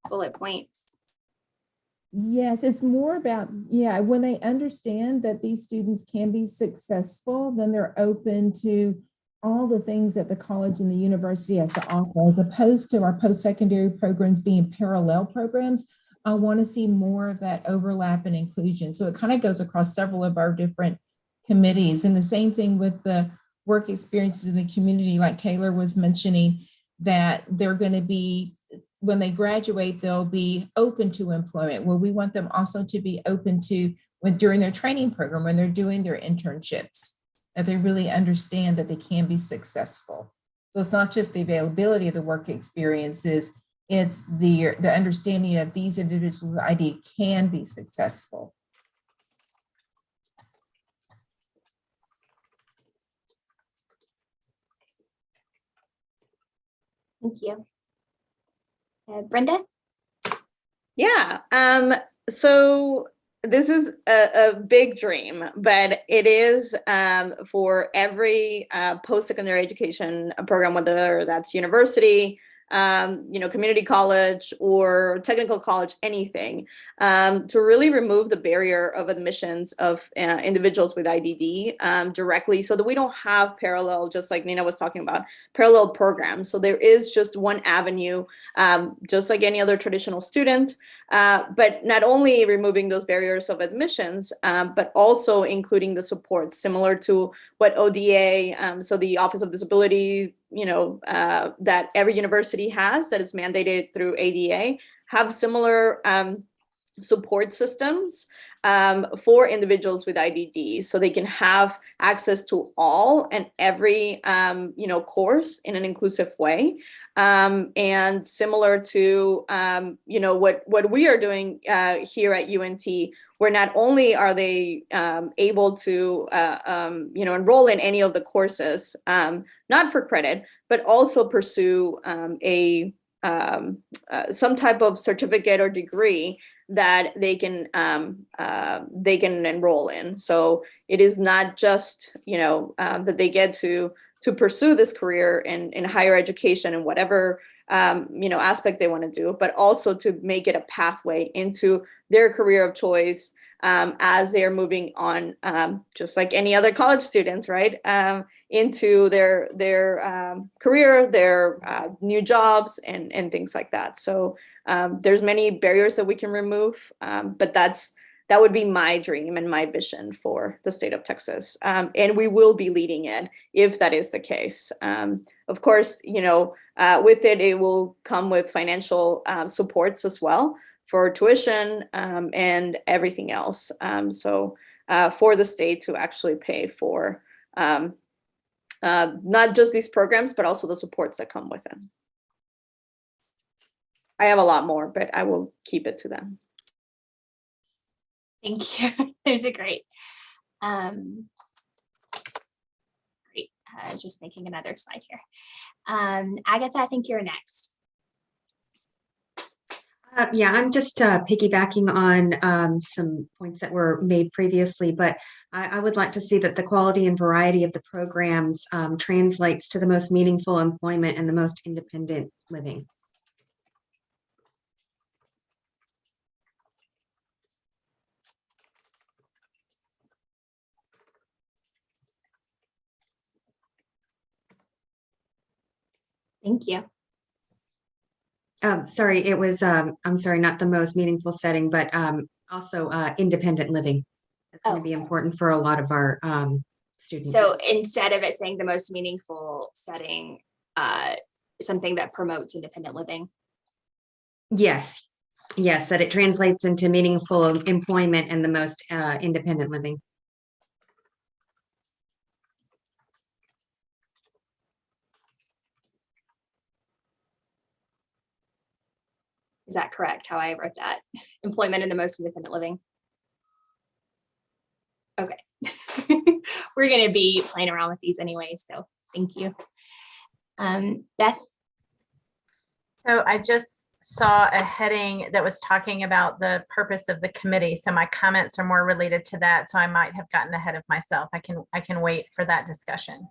bullet points? Yes, it's more about, yeah, when they understand that these students can be successful, then they're open to all the things that the college and the university has to offer, as opposed to our post-secondary programs being parallel programs. I want to see more of that overlap and inclusion. So it kind of goes across several of our different committees. And the same thing with the work experiences in the community, like Taylor was mentioning, that they're going to be, when they graduate, they'll be open to employment. Well, we want them also to be open to during their training program, when they're doing their internships, that they really understand that they can be successful. So it's not just the availability of the work experiences, it's the understanding of these individuals with ID can be successful. Thank you. Brenda? Yeah, so this is a big dream, but it is for every post-secondary education program, whether that's university, community college or technical college, anything, to really remove the barrier of admissions of individuals with IDD directly, so that we don't have parallel, just like Nina was talking about, parallel programs. So there is just one avenue, just like any other traditional student, but not only removing those barriers of admissions, but also including the support similar to what ODA, so the Office of Disability, that every university has, that is mandated through ADA, have similar support systems for individuals with IDD, so they can have access to all and every course in an inclusive way. And similar to what we are doing here at UNT, where not only are they able to enroll in any of the courses, not for credit, but also pursue some type of certificate or degree that they can enroll in. So it is not just that they get to pursue this career in higher education and whatever aspect they want to do, but also to make it a pathway into their career of choice as they're moving on, just like any other college students, right? Into their career, their new jobs and things like that. So there's many barriers that we can remove, but that would be my dream and my vision for the state of Texas. And we will be leading it if that is the case. Of course, with it will come with financial supports as well for tuition and everything else. So for the state to actually pay for not just these programs, but also the supports that come with them. I have a lot more, but I will keep it to them. Thank you. Those are great. Great. Just making another slide here. Agatha, I think you're next. Yeah, I'm just piggybacking on some points that were made previously, but I would like to see that the quality and variety of the programs translates to the most meaningful employment and the most independent living. Thank you. Sorry, it was, I'm sorry, not the most meaningful setting, but also independent living. That's going to be important for a lot of our students. So instead of it saying the most meaningful setting, something that promotes independent living. Yes, yes, that it translates into meaningful employment and the most independent living. Is that correct, how I wrote that? Employment and the most independent living. Okay. We're going to be playing around with these anyway, so thank you. Beth? So I just saw a heading that was talking about the purpose of the committee. So my comments are more related to that. So I might have gotten ahead of myself. I can wait for that discussion.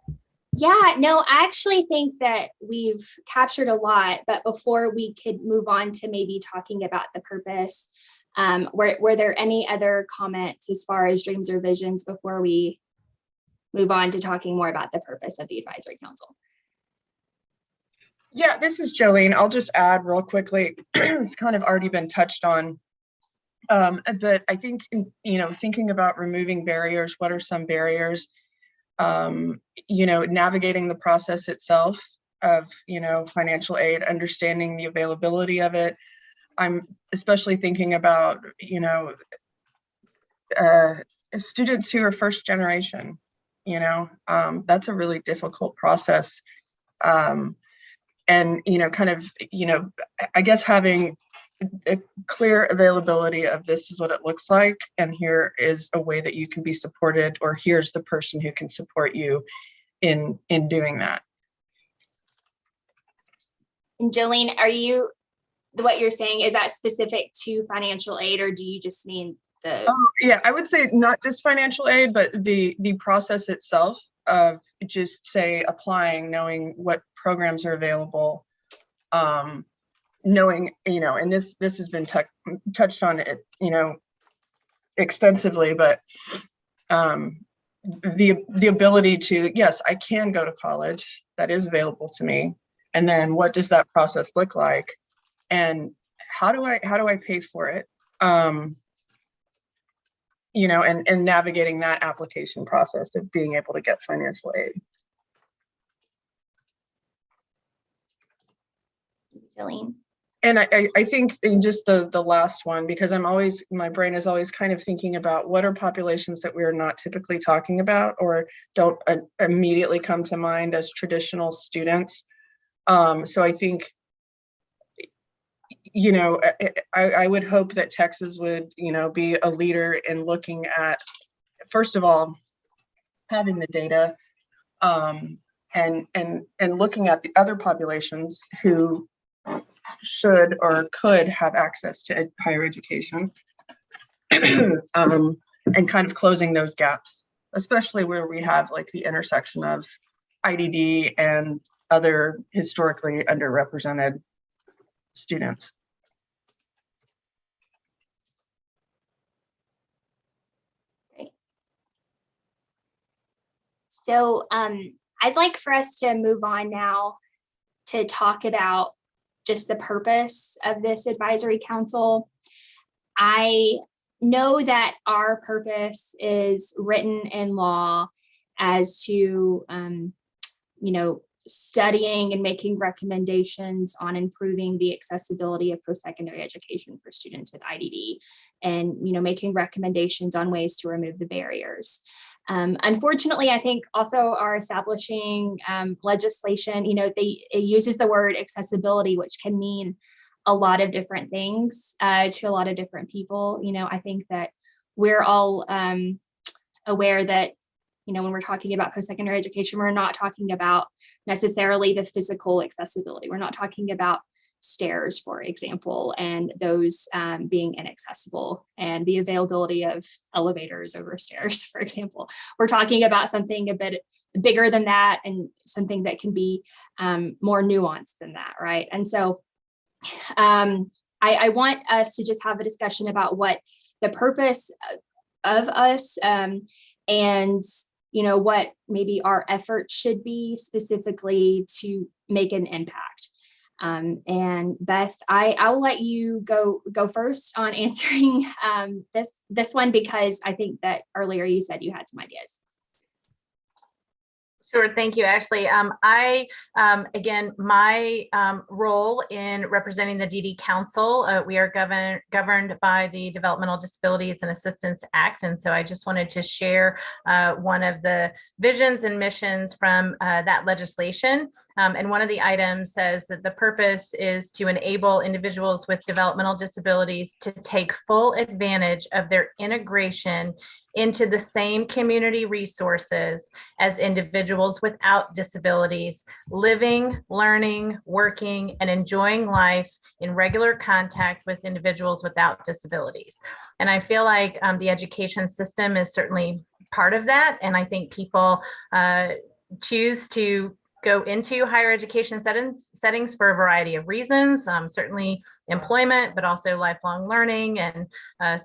Yeah, no, I actually think that we've captured a lot, but before we could move on to maybe talking about the purpose, were there any other comments as far as dreams or visions before we move on to talking more about the purpose of the advisory council? Yeah, this is Jolene. I'll just add real quickly, it's kind of already been touched on, but I think, thinking about removing barriers, what are some barriers? Navigating the process itself of, financial aid, understanding the availability of it. I'm especially thinking about, students who are first generation, that's a really difficult process. I guess having a clear availability of this is what it looks like, and here is a way that you can be supported, or here's the person who can support you in doing that. And Jolene, what you're saying, is that specific to financial aid, or do you just mean the? Yeah, I would say not just financial aid, but the process itself of just say applying, knowing what programs are available, knowing, and this has been touched on it, extensively, but the ability to, yes, I can go to college, that is available to me. And then what does that process look like? And how do I pay for it? And navigating that application process of being able to get financial aid. Jolene. And I think in just the last one, because my brain is always kind of thinking about what are populations that we are not typically talking about or don't immediately come to mind as traditional students. So I think, I would hope that Texas would, be a leader in looking at, first of all, having the data, and looking at the other populations who should or could have access to higher education, and kind of closing those gaps, especially where we have like the intersection of IDD and other historically underrepresented students. Great. So I'd like for us to move on now to talk about just the purpose of this advisory council. I know that our purpose is written in law as to, studying and making recommendations on improving the accessibility of post-secondary education for students with IDD, and, making recommendations on ways to remove the barriers. Unfortunately, I think also our establishing legislation, it uses the word accessibility, which can mean a lot of different things to a lot of different people. I think that we're all aware that, when we're talking about post-secondary education, we're not talking about necessarily the physical accessibility. We're not talking about stairs, for example, and those being inaccessible, and the availability of elevators over stairs, for example. We're talking about something a bit bigger than that, and something that can be more nuanced than that, right? And so I want us to just have a discussion about what the purpose of us and what maybe our efforts should be specifically to make an impact. And Beth, I will let you go first on answering this one, because I think that earlier you said you had some ideas. Sure. Thank you, Ashley. Again, my role in representing the DD Council, we are governed by the Developmental Disabilities and Assistance Act. And so I just wanted to share one of the visions and missions from that legislation. And one of the items says that the purpose is to enable individuals with developmental disabilities to take full advantage of their integration into the same community resources as individuals without disabilities, living, learning, working, and enjoying life in regular contact with individuals without disabilities. And I feel like the education system is certainly part of that. And I think people choose to go into higher education settings for a variety of reasons, certainly employment, but also lifelong learning and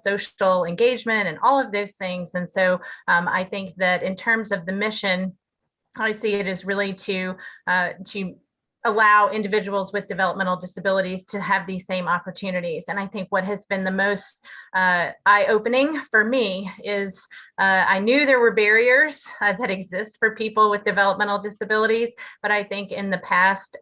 social engagement and all of those things. And so I think that in terms of the mission, I see it as really to allow individuals with developmental disabilities to have these same opportunities. And I think what has been the most eye-opening for me is I knew there were barriers that exist for people with developmental disabilities, but I think in the past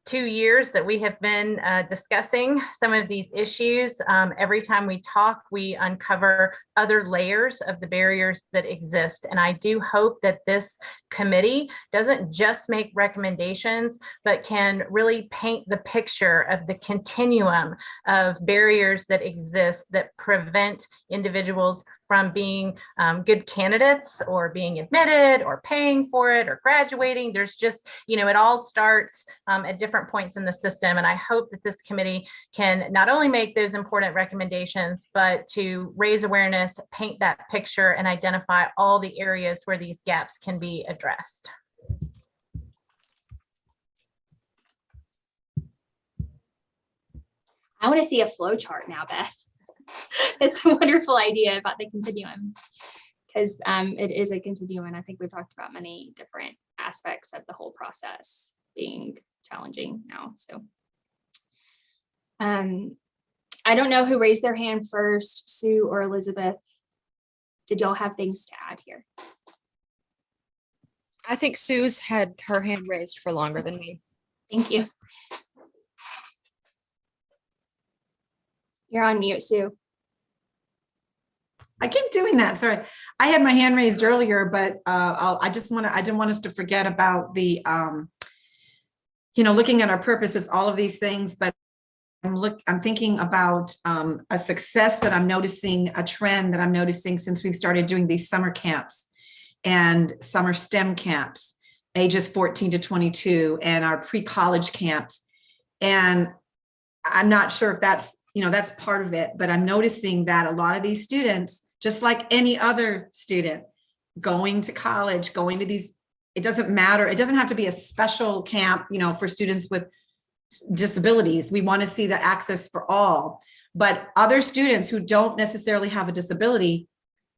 2 years that we have been discussing some of these issues, every time we talk, we uncover other layers of the barriers that exist. And I do hope that this committee doesn't just make recommendations, but can really paint the picture of the continuum of barriers that exist that prevent individuals from being good candidates or being admitted or paying for it or graduating. There's just, it all starts at different points in the system. And I hope that this committee can not only make those important recommendations, but to raise awareness, paint that picture, and identify all the areas where these gaps can be addressed. I want to see a flow chart now, Beth. It's a wonderful idea about the continuum, because it is a continuum. And I think we've talked about many different aspects of the whole process being challenging now. So I don't know who raised their hand first, Sue or Elizabeth. Did y'all have things to add here? I think Sue's had her hand raised for longer than me. Thank you. You're on mute, Sue. I keep doing that. Sorry. I had my hand raised earlier, but I didn't want us to forget about the, looking at our purpose. It's all of these things, but I'm thinking about a success that I'm noticing, a trend that I'm noticing since we've started doing these summer camps and summer STEM camps, ages 14 to 22, and our pre-college camps. And I'm not sure if that's part of it, but I'm noticing that a lot of these students, just like any other student going to college, going to these, it doesn't matter. It doesn't have to be a special camp, for students with disabilities. We want to see the access for all, but other students who don't necessarily have a disability,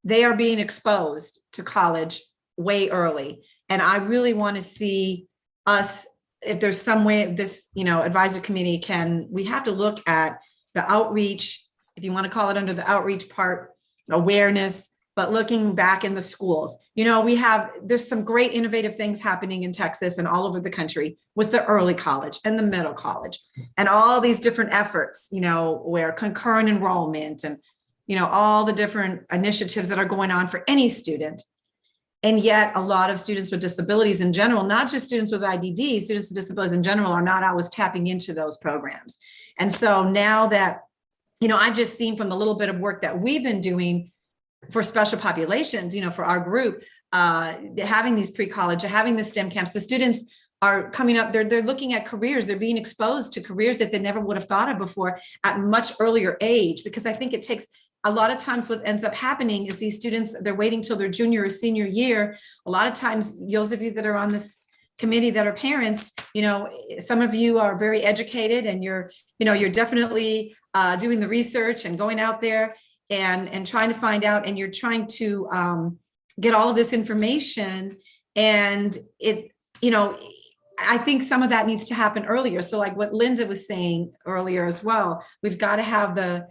they are being exposed to college way early. And I really want to see us, if there's some way this, advisory committee we have to look at the outreach, if you want to call it under the outreach part, awareness, but looking back in the schools, there's some great innovative things happening in Texas and all over the country with the early college and the middle college and all these different efforts, where concurrent enrollment and, all the different initiatives that are going on for any student. And yet a lot of students with disabilities in general, not just students with IDD, students with disabilities in general are not always tapping into those programs. And so now that, I've just seen from the little bit of work that we've been doing for special populations, for our group, having these pre-college, having the STEM camps, the students are coming up, they're looking at careers, they're being exposed to careers that they never would have thought of before at much earlier age, because I think it takes a lot of times what ends up happening is these students, they're waiting till their junior or senior year. A lot of times, those of you that are on this committee that are parents, some of you are very educated and you're definitely doing the research and going out there and trying to find out, and you're trying to get all of this information. And it, you know, I think some of that needs to happen earlier. So like what Linda was saying earlier as well, we've got to have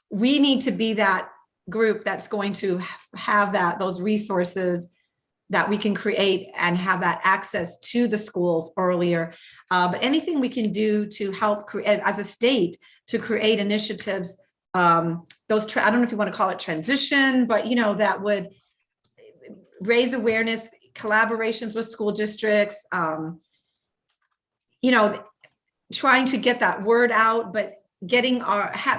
we need to be that group that's going to have those resources that we can create and have that access to the schools earlier. But anything we can do to help create, as a state, to create initiatives, I don't know if you want to call it transition, but you know, that would raise awareness, collaborations with school districts, you know, trying to get that word out, but getting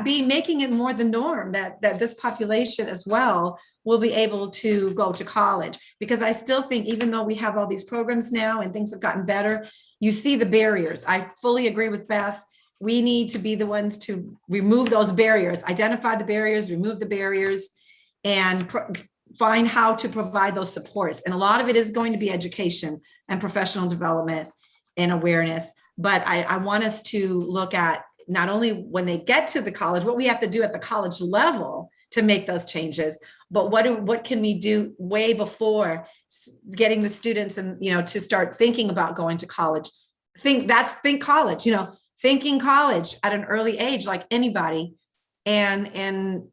making it more the norm that this population as well will be able to go to college. Because I still think, even though we have all these programs now and things have gotten better, you see the barriers. I fully agree with Beth. We need to be the ones to remove those barriers, identify the barriers, remove the barriers, and find how to provide those supports. And a lot of it is going to be education and professional development and awareness. But I want us to look at not only when they get to the college, what we have to do at the college level to make those changes, but what can we do way before getting the students and, you know, to start thinking about going to college. Think college, you know, thinking college at an early age, like anybody, and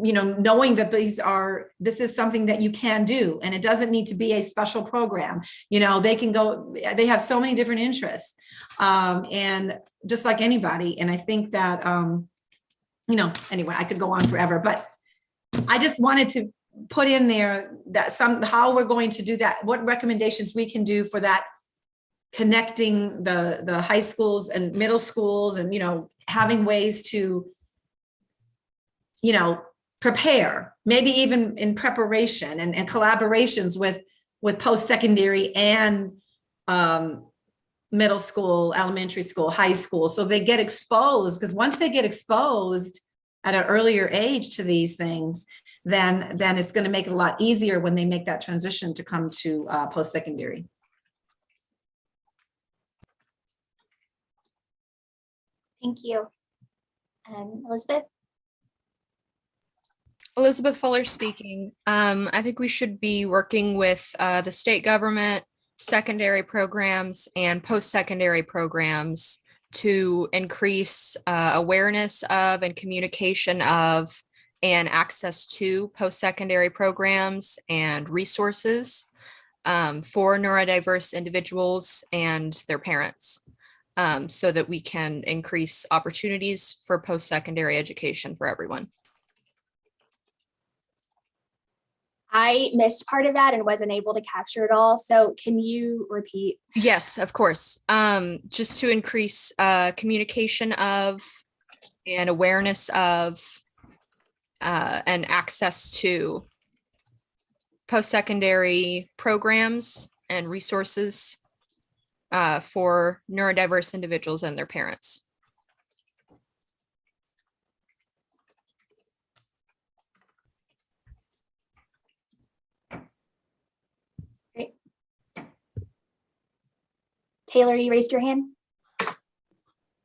you know, knowing that this is something that you can do, and it doesn't need to be a special program. You know, they have so many different interests, and just like anybody. And I think that, you know, anyway, I could go on forever, but I just wanted to put in there that how we're going to do that, what recommendations we can do for that, connecting the high schools and middle schools, and, you know, having ways to, you know, prepare, maybe even in preparation and collaborations with post-secondary and middle school, elementary school, high school. So they get exposed, because once they get exposed at an earlier age to these things, then it's going to make it a lot easier when they make that transition to come to post-secondary. Thank you. Elizabeth? Elizabeth Fuller speaking. I think we should be working with the state government, secondary programs, and post-secondary programs to increase awareness of and communication of and access to post-secondary programs and resources for neurodiverse individuals and their parents, so that we can increase opportunities for post-secondary education for everyone. I missed part of that and wasn't able to capture it all. So can you repeat? Yes, of course. Just to increase communication of and awareness of and access to post-secondary programs and resources for neurodiverse individuals and their parents. Great. Taylor, you raised your hand.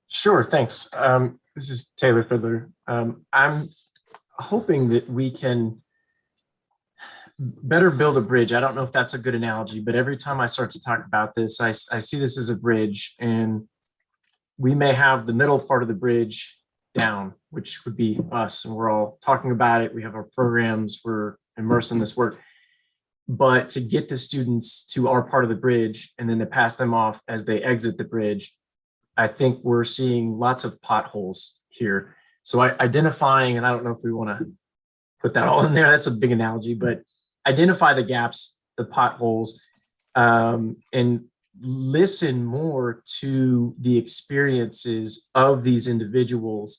Sure, thanks. This is Taylor Fiddler. I'm hoping that we can better build a bridge. I don't know if that's a good analogy, but every time I start to talk about this, I see this as a bridge, and we may have the middle part of the bridge down, which would be us, and we're all talking about it. We have our programs, we're immersed in this work. But to get the students to our part of the bridge and then to pass them off as they exit the bridge, I think we're seeing lots of potholes here. So identifying, and I don't know if we want to put that all in there, that's a big analogy, but identify the gaps, the potholes, and listen more to the experiences of these individuals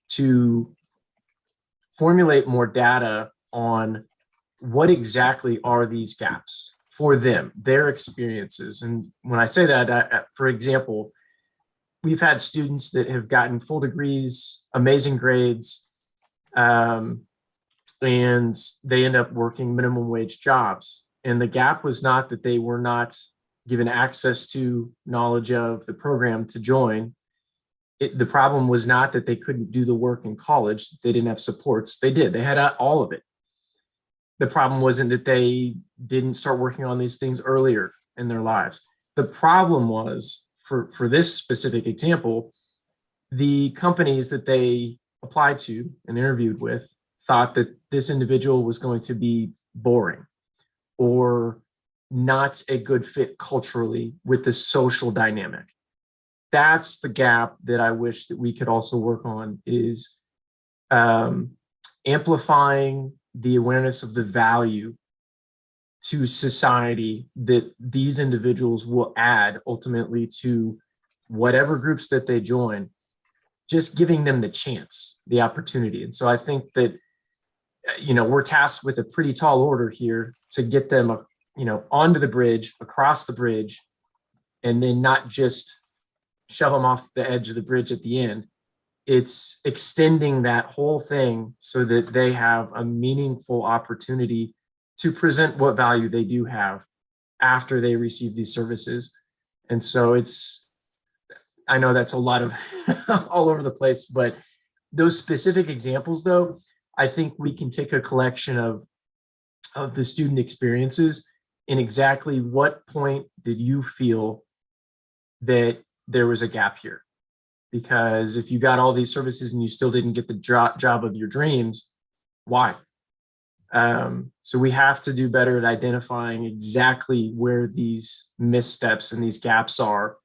to formulate more data on what exactly are these gaps for them, their experiences. And when I say that, for example, we've had students that have gotten full degrees, amazing grades, and they end up working minimum wage jobs. And the gap was not that they were not given access to knowledge of the program to join. The problem was not that they couldn't do the work in college, they didn't have supports. They did, they had all of it. The problem wasn't that they didn't start working on these things earlier in their lives. The problem was, for this specific example, the companies that they applied to and interviewed with thought that this individual was going to be boring or not a good fit culturally with the social dynamic. That's the gap that I wish that we could also work on, is amplifying the awareness of the value to society that these individuals will add ultimately to whatever groups that they join, just giving them the chance, the opportunity. And so I think that, we're tasked with a pretty tall order here to get them, onto the bridge, across the bridge, and then not just shove them off the edge of the bridge at the end. It's extending that whole thing so that they have a meaningful opportunity to present what value they do have after they receive these services. And so I know that's a lot of all over the place, but those specific examples, though, I think we can take a collection of the student experiences and exactly what point did you feel that there was a gap here? Because if you got all these services and you still didn't get the job of your dreams, why? So we have to do better at identifying exactly where these missteps and these gaps are,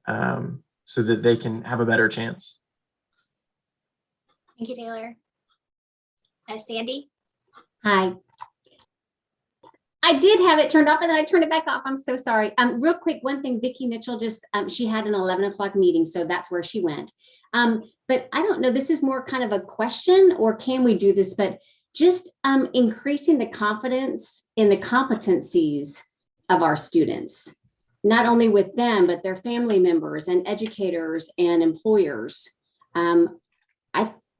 so that they can have a better chance. Thank you, Taylor. Sandy? Hi. I did have it turned off and then I turned it back off. I'm so sorry. Real quick, one thing, Vicki Mitchell just, she had an 11 o'clock meeting, so that's where she went. But I don't know, this is more kind of a question, or can we do this, but just increasing the confidence in the competencies of our students, not only with them, but their family members and educators and employers.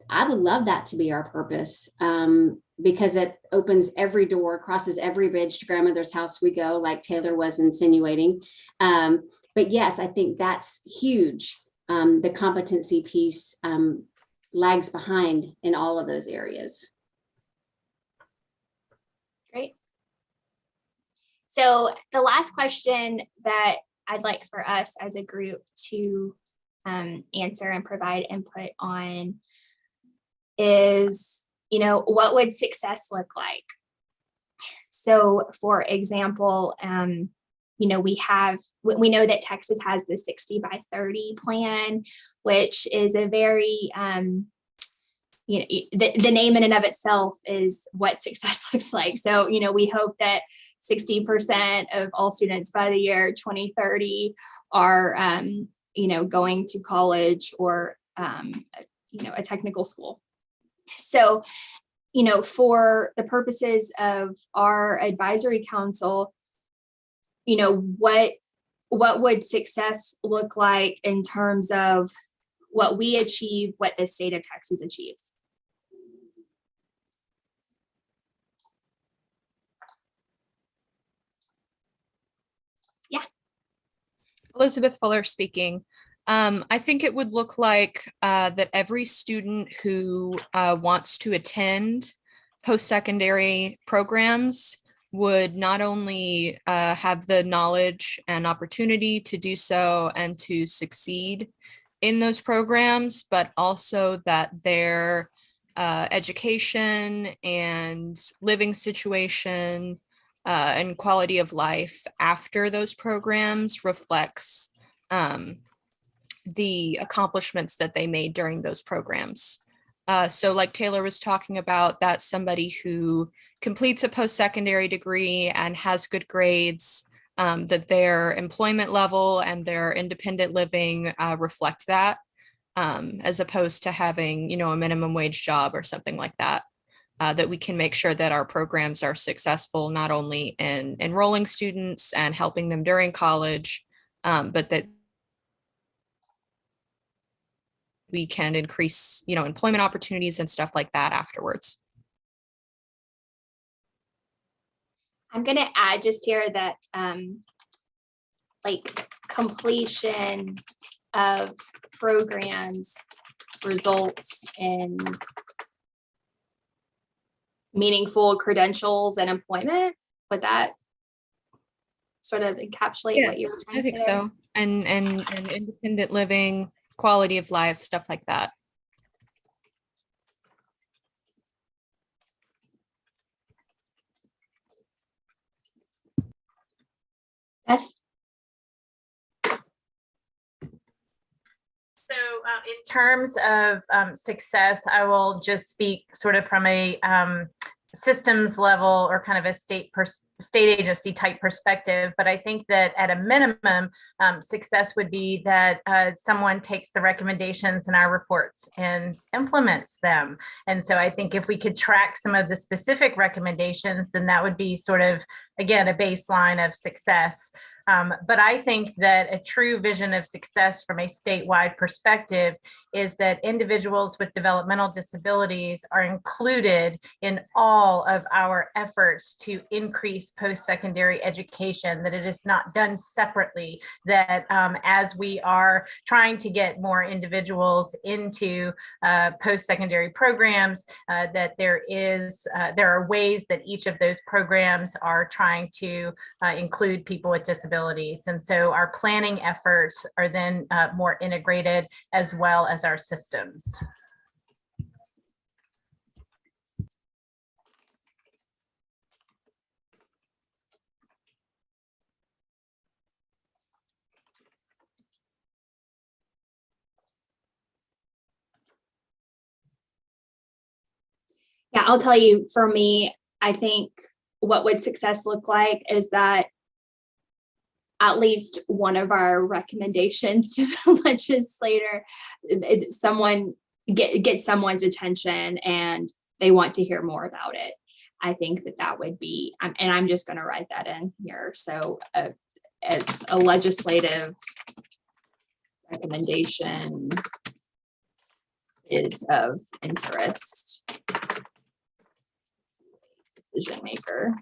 I would love that to be our purpose, because it opens every door, crosses every bridge to grandmother's house we go, like Taylor was insinuating. But yes, I think that's huge. The competency piece lags behind in all of those areas. Great. So the last question that I'd like for us as a group to answer and provide input on is, what would success look like? So for example, we know that Texas has the 60 by 30 plan, which is a very, the name in and of itself is what success looks like. So, we hope that 60% of all students by the year 2030 are, going to college or, a technical school. So, for the purposes of our advisory council, what would success look like in terms of what we achieve, what the state of Texas achieves? Yeah. Elizabeth Fuller speaking. I think it would look like that every student who wants to attend post-secondary programs would not only have the knowledge and opportunity to do so and to succeed in those programs, but also that their education and living situation and quality of life after those programs reflects the accomplishments that they made during those programs. So like Taylor was talking about, that's somebody who completes a post-secondary degree and has good grades, that their employment level and their independent living reflect that, as opposed to having, a minimum wage job or something like that, that we can make sure that our programs are successful, not only in enrolling students and helping them during college, but that we can increase, employment opportunities and stuff like that afterwards. I'm going to add just here that completion of programs results in meaningful credentials and employment. Would that sort of encapsulate what you were trying I think to say? so. And independent living, quality of life, stuff like that. Beth? So in terms of success, I will just speak sort of from a systems level or kind of a state agency type perspective. But I think that at a minimum, success would be that someone takes the recommendations in our reports and implements them. And so I think if we could track some of the specific recommendations, then that would be sort of, again, a baseline of success. But I think that a true vision of success from a statewide perspective is that individuals with developmental disabilities are included in all of our efforts to increase post-secondary education, that it is not done separately, that as we are trying to get more individuals into post-secondary programs, that there are ways that each of those programs are trying to include people with disabilities. And so our planning efforts are then more integrated, as well as our systems. Yeah, I'll tell you, for me, I think what would success look like is that at least one of our recommendations to the legislator, someone get someone's attention and they want to hear more about it. I think that would be, and I'm just going to write that in here. So a legislative recommendation is of interest to a decision maker.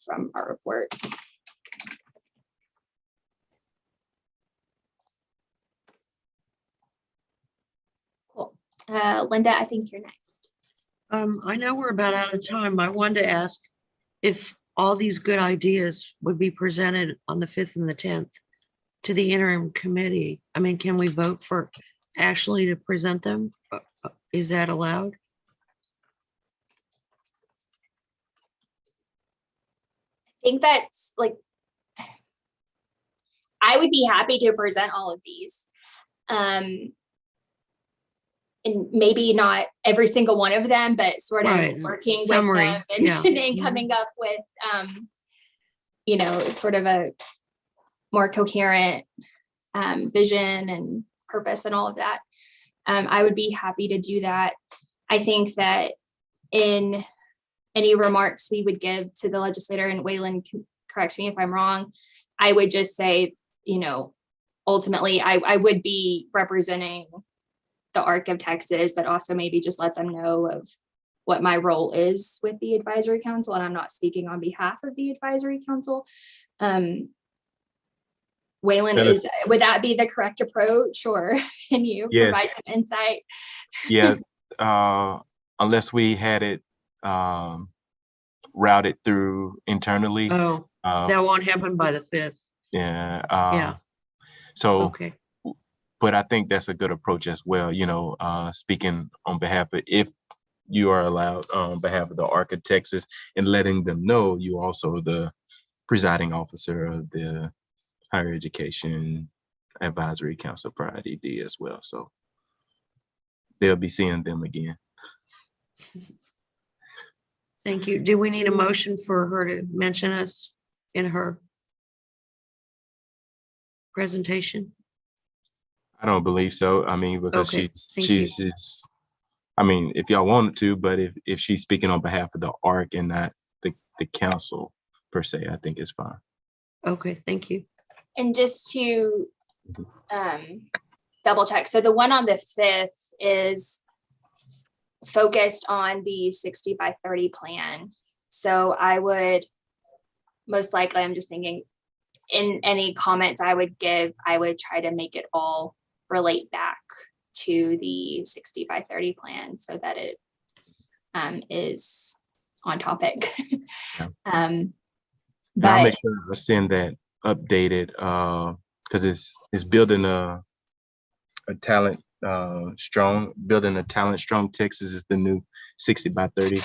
From our report. Cool. Linda, I think you're next. I know we're about out of time. I wanted to ask if all these good ideas would be presented on the 5th and the 10th to the interim committee. I mean, can we vote for Ashley to present them? Is that allowed? I think that's like, I would be happy to present all of these. And maybe not every single one of them, but sort of working Summary. with them and, Yeah. and coming up with, you know, sort of a more coherent vision and purpose and all of that. I would be happy to do that. I think that in any remarks we would give to the legislator, and Waylon can correct me if I'm wrong, I would just say, you know, ultimately I would be representing the ARC of Texas, but also maybe just let them know of what my role is with the advisory council. And I'm not speaking on behalf of the advisory council. Waylon, would that be the correct approach, or can you provide some insight? Yeah, unless we had it routed through internally. Oh, that won't happen by the 5th. Yeah. Yeah. So, okay. But I think that's a good approach as well. You know, speaking on behalf of, if you are allowed on behalf of the ARC of Texas, and letting them know you also the presiding officer of the Higher Education Advisory Council for IDD as well. So they'll be seeing them again. Thank you. Do we need a motion for her to mention us in her presentation? I don't believe so. I mean, because Okay, she's I mean, if y'all wanted to, but if she's speaking on behalf of the ARC and not the council per se, I think it's fine. Okay, thank you. And just to double check, so the one on the 5th is focused on the 60 by 30 plan. So I would most likely, I'm just thinking, in any comments I would give, I would try to make it all relate back to the 60 by 30 plan so that it is on topic. Yeah. Um, And I'll make but sure I send that updated because it's building a talent building a talent strong Texas is the new 60 by 30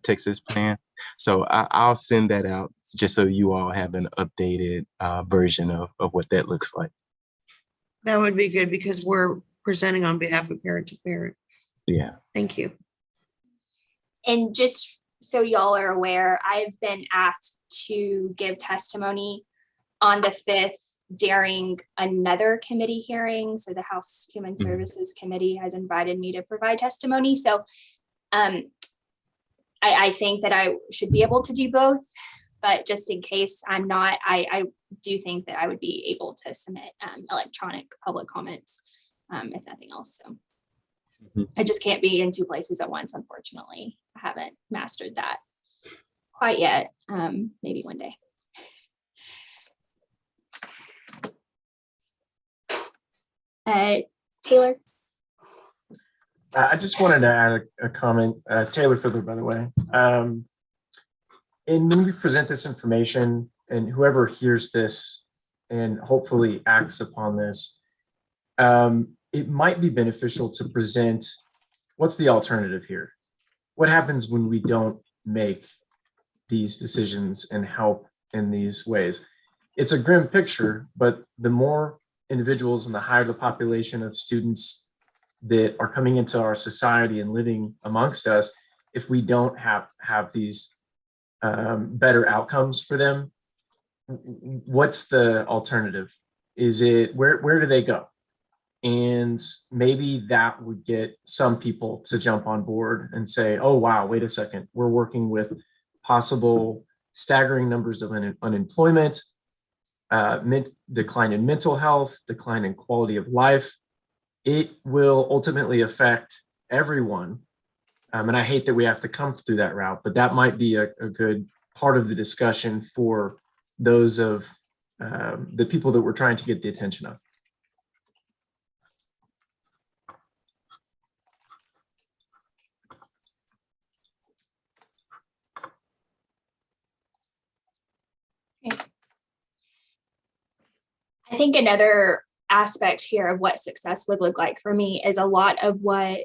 Texas plan. So I'll send that out just so you all have an updated version of what that looks like. That would be good because we're presenting on behalf of parent to parent. Yeah. Thank you. and just so y'all are aware, I've been asked to give testimony on the 5th during another committee hearing. So the House Human Services Committee has invited me to provide testimony. So I think that I should be able to do both, but just in case I'm not, I do think that I would be able to submit electronic public comments, if nothing else. So I just can't be in 2 places at once, unfortunately. I haven't mastered that quite yet. Maybe one day. Taylor? I just wanted to add a comment, Taylor Fiddler, by the way. And when we present this information, and whoever hears this and hopefully acts upon this, it might be beneficial to present what's the alternative here? What happens when we don't make these decisions and help in these ways? It's a grim picture, but the more individuals and the higher the population of students that are coming into our society and living amongst us, if we don't have these better outcomes for them, what's the alternative? Is it where do they go? And maybe that would get some people to jump on board and say, oh, wow, wait a second. We're working with possible staggering numbers of unemployment, decline in mental health, decline in quality of life. It will ultimately affect everyone. And I hate that we have to come through that route, but that might be a good part of the discussion for those of the people that we're trying to get the attention of. I think another aspect here of what success would look like for me is a lot of what,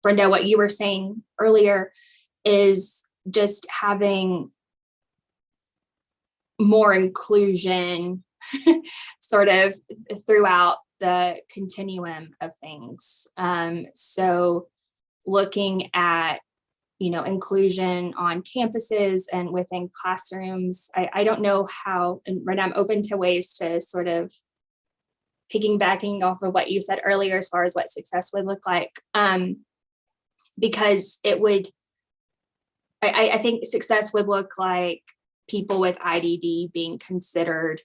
Brenda, what you were saying earlier is just having more inclusion sort of throughout the continuum of things. So looking at, inclusion on campuses and within classrooms. I don't know how, and right now I'm open to ways to sort of piggybacking off of what you said earlier as far as what success would look like. Because it would, I think success would look like people with IDD being considered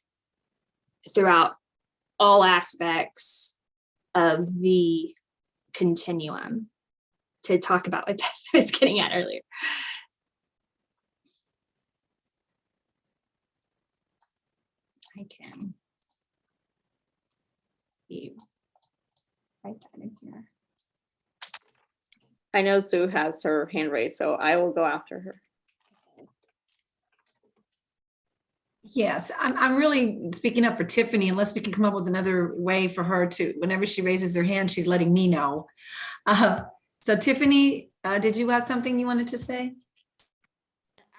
throughout all aspects of the continuum, to talk about what I was getting at earlier. I can write that in here. I know Sue has her hand raised, so I will go after her. Yes, I'm really speaking up for Tiffany, unless we can come up with another way for her to, whenever she raises her hand, she's letting me know. So Tiffany, did you have something you wanted to say?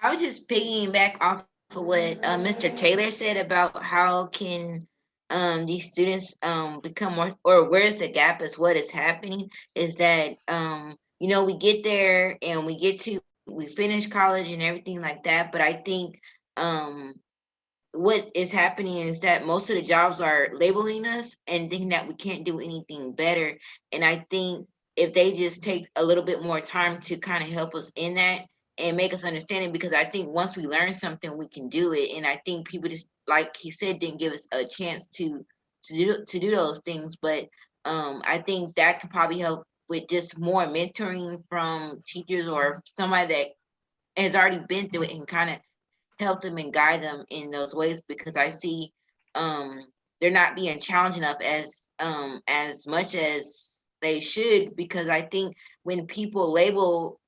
I was just piggybacking off of what Mr. Taylor said about how can these students become more, or where's the gap is what is happening, is that, we get there and we finish college and everything like that. But I think what is happening is that most of the jobs are labeling us and thinking that we can't do anything better. And I think if they just take a little bit more time to kind of help us in that and make us understand it, because I think once we learn something, we can do it. And I think people just, like he said, didn't give us a chance to do those things. But I think that could probably help with just more mentoring from teachers or somebody that has already been through it and kind of help them and guide them in those ways, because I see they're not being challenged enough as much as they should, because I think when people label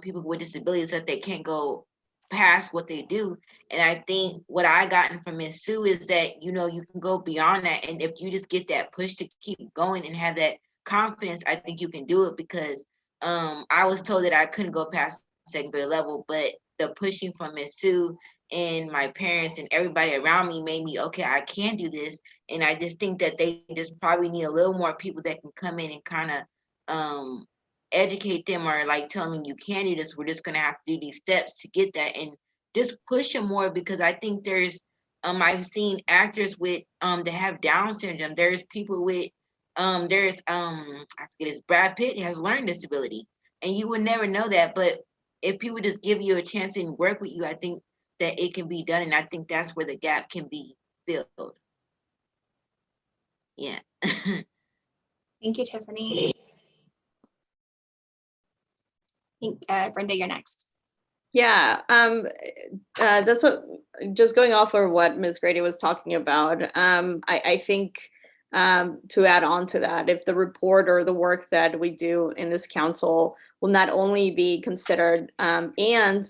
people with disabilities that they can't go past what they do. And I think what I gotten from Ms. Sue is that, you know, you can go beyond that. And if you just get that push to keep going and have that confidence, I think you can do it, because I was told that I couldn't go past second grade level, but the pushing from Ms. Sue and my parents and everybody around me made me, okay, I can do this. And I just think that they just probably need a little more people that can come in and kind of educate them, or like tell them you can do this. We're just gonna have to do these steps to get that, and just push them more, because I think there's I've seen actors with that have Down syndrome. There's people with there's I forget, it's Brad Pitt has learning disability, and you would never know that. But if people just give you a chance and work with you, I think that it can be done, and I think that's where the gap can be filled. Yeah. Thank you, Tiffany. I think, Brenda, you're next. Yeah, that's what, just going off of what Ms. Grady was talking about, I think to add on to that, if the report or the work that we do in this council will not only be considered and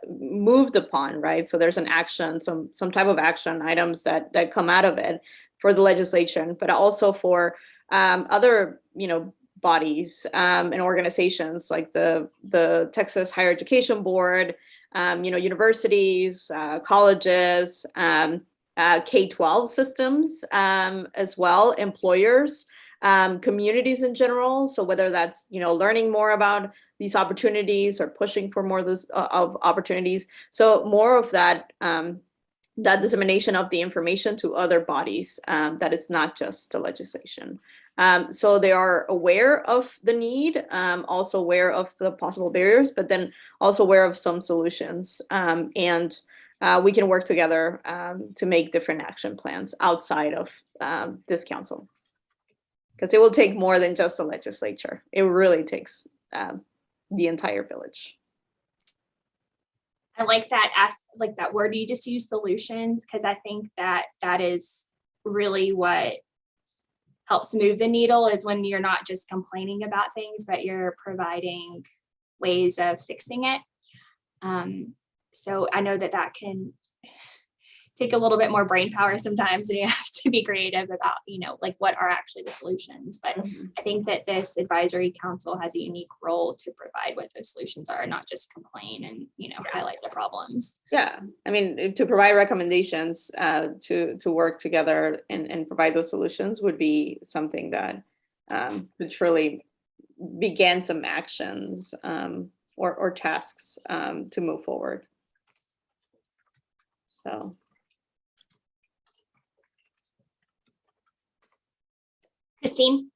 moved upon, right? So there's an action, some type of action items that come out of it for the legislation, but also for other, you know, bodies and organizations like the Texas Higher Education Board, you know, universities, colleges, K-12 systems as well, employers, communities in general. So whether that's, you know, learning more about these opportunities or pushing for more of those of opportunities. So more of that that dissemination of the information to other bodies, that it's not just the legislation. So they are aware of the need, also aware of the possible barriers, but then also aware of some solutions. And we can work together to make different action plans outside of this council. Because it will take more than just the legislature. It really takes the entire village. I like that that word you just used, solutions, because I think that that is really what helps move the needle, is when you're not just complaining about things, but you're providing ways of fixing it. So I know that that can take a little bit more brain power sometimes, and you have to be creative about, you know, like what are actually the solutions. But I think that this advisory council has a unique role to provide what those solutions are, not just complain and, you know, highlight the problems. Yeah, I mean, to provide recommendations to work together and provide those solutions would be something that would truly begin some actions or tasks to move forward. So. Christine?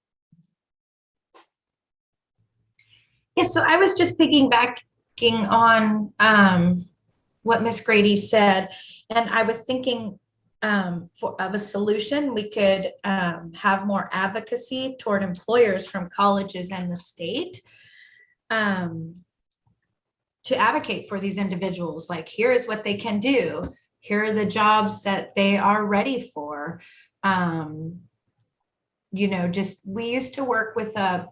Yeah, so I was just piggybacking on what Miss Grady said, and I was thinking of a solution. We could have more advocacy toward employers from colleges and the state to advocate for these individuals. Like, here is what they can do. Here are the jobs that they are ready for. You know, just, we used to work with a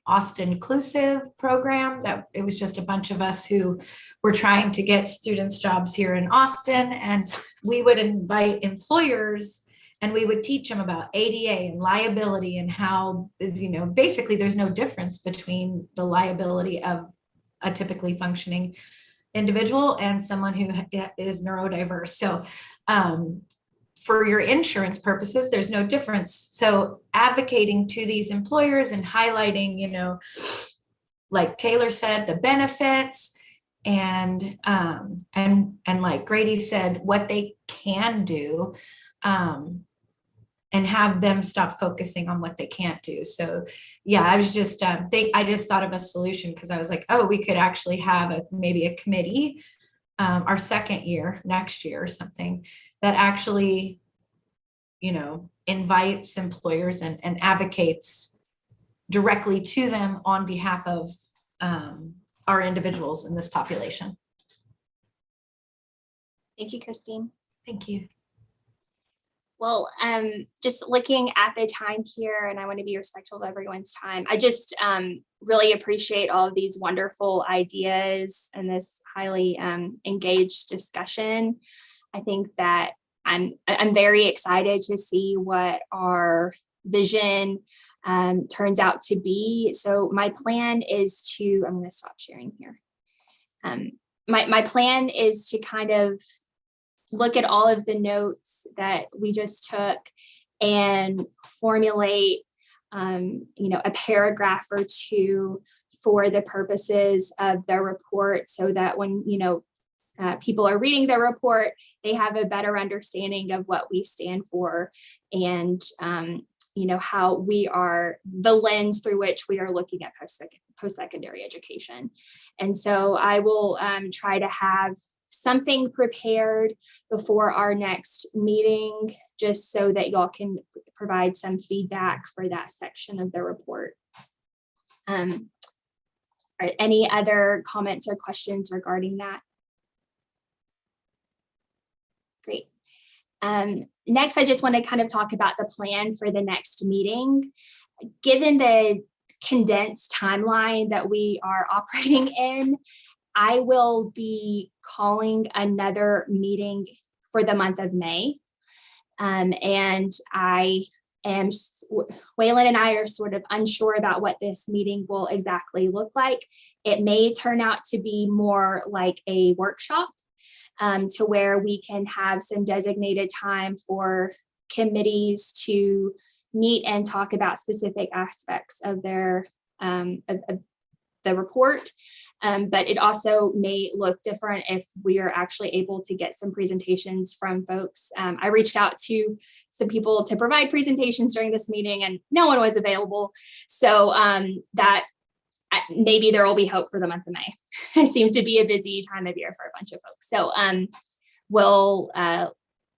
Austin Inclusive program that it was just a bunch of us who were trying to get students jobs here in Austin, and we would invite employers and we would teach them about ADA and liability, and how is, you know, basically there's no difference between the liability of a typically functioning individual and someone who is neurodiverse. So for your insurance purposes, there's no difference. So advocating to these employers and highlighting, you know, like Taylor said, the benefits and like Grady said, what they can do, and have them stop focusing on what they can't do. So yeah, I was just, I just thought of a solution, because I was like, oh, we could actually have maybe a committee our second year, next year or something, that actually, you know, invites employers and advocates directly to them on behalf of our individuals in this population. Thank you, Christine. Thank you. Well, just looking at the time here, and I want to be respectful of everyone's time. I just really appreciate all of these wonderful ideas and this highly engaged discussion. I think that I'm very excited to see what our vision turns out to be. So my plan is to, I'm going to stop sharing here. My plan is to kind of look at all of the notes that we just took and formulate, a paragraph or two for the purposes of the report, so that when, people are reading the report, they have a better understanding of what we stand for and, how we are, the lens through which we are looking at post-secondary education. And so I will try to have something prepared before our next meeting, just so that y'all can provide some feedback for that section of the report. All right, any other comments or questions regarding that? Great. Next, I just want to kind of talk about the plan for the next meeting. Given the condensed timeline that we are operating in, I will be calling another meeting for the month of May. And Waylon and I are sort of unsure about what this meeting will exactly look like. It may turn out to be more like a workshop, to where we can have some designated time for committees to meet and talk about specific aspects of their of the report. But it also may look different if we are actually able to get some presentations from folks. I reached out to some people to provide presentations during this meeting, and no one was available. So that maybe there will be hope for the month of May. It seems to be a busy time of year for a bunch of folks. So we'll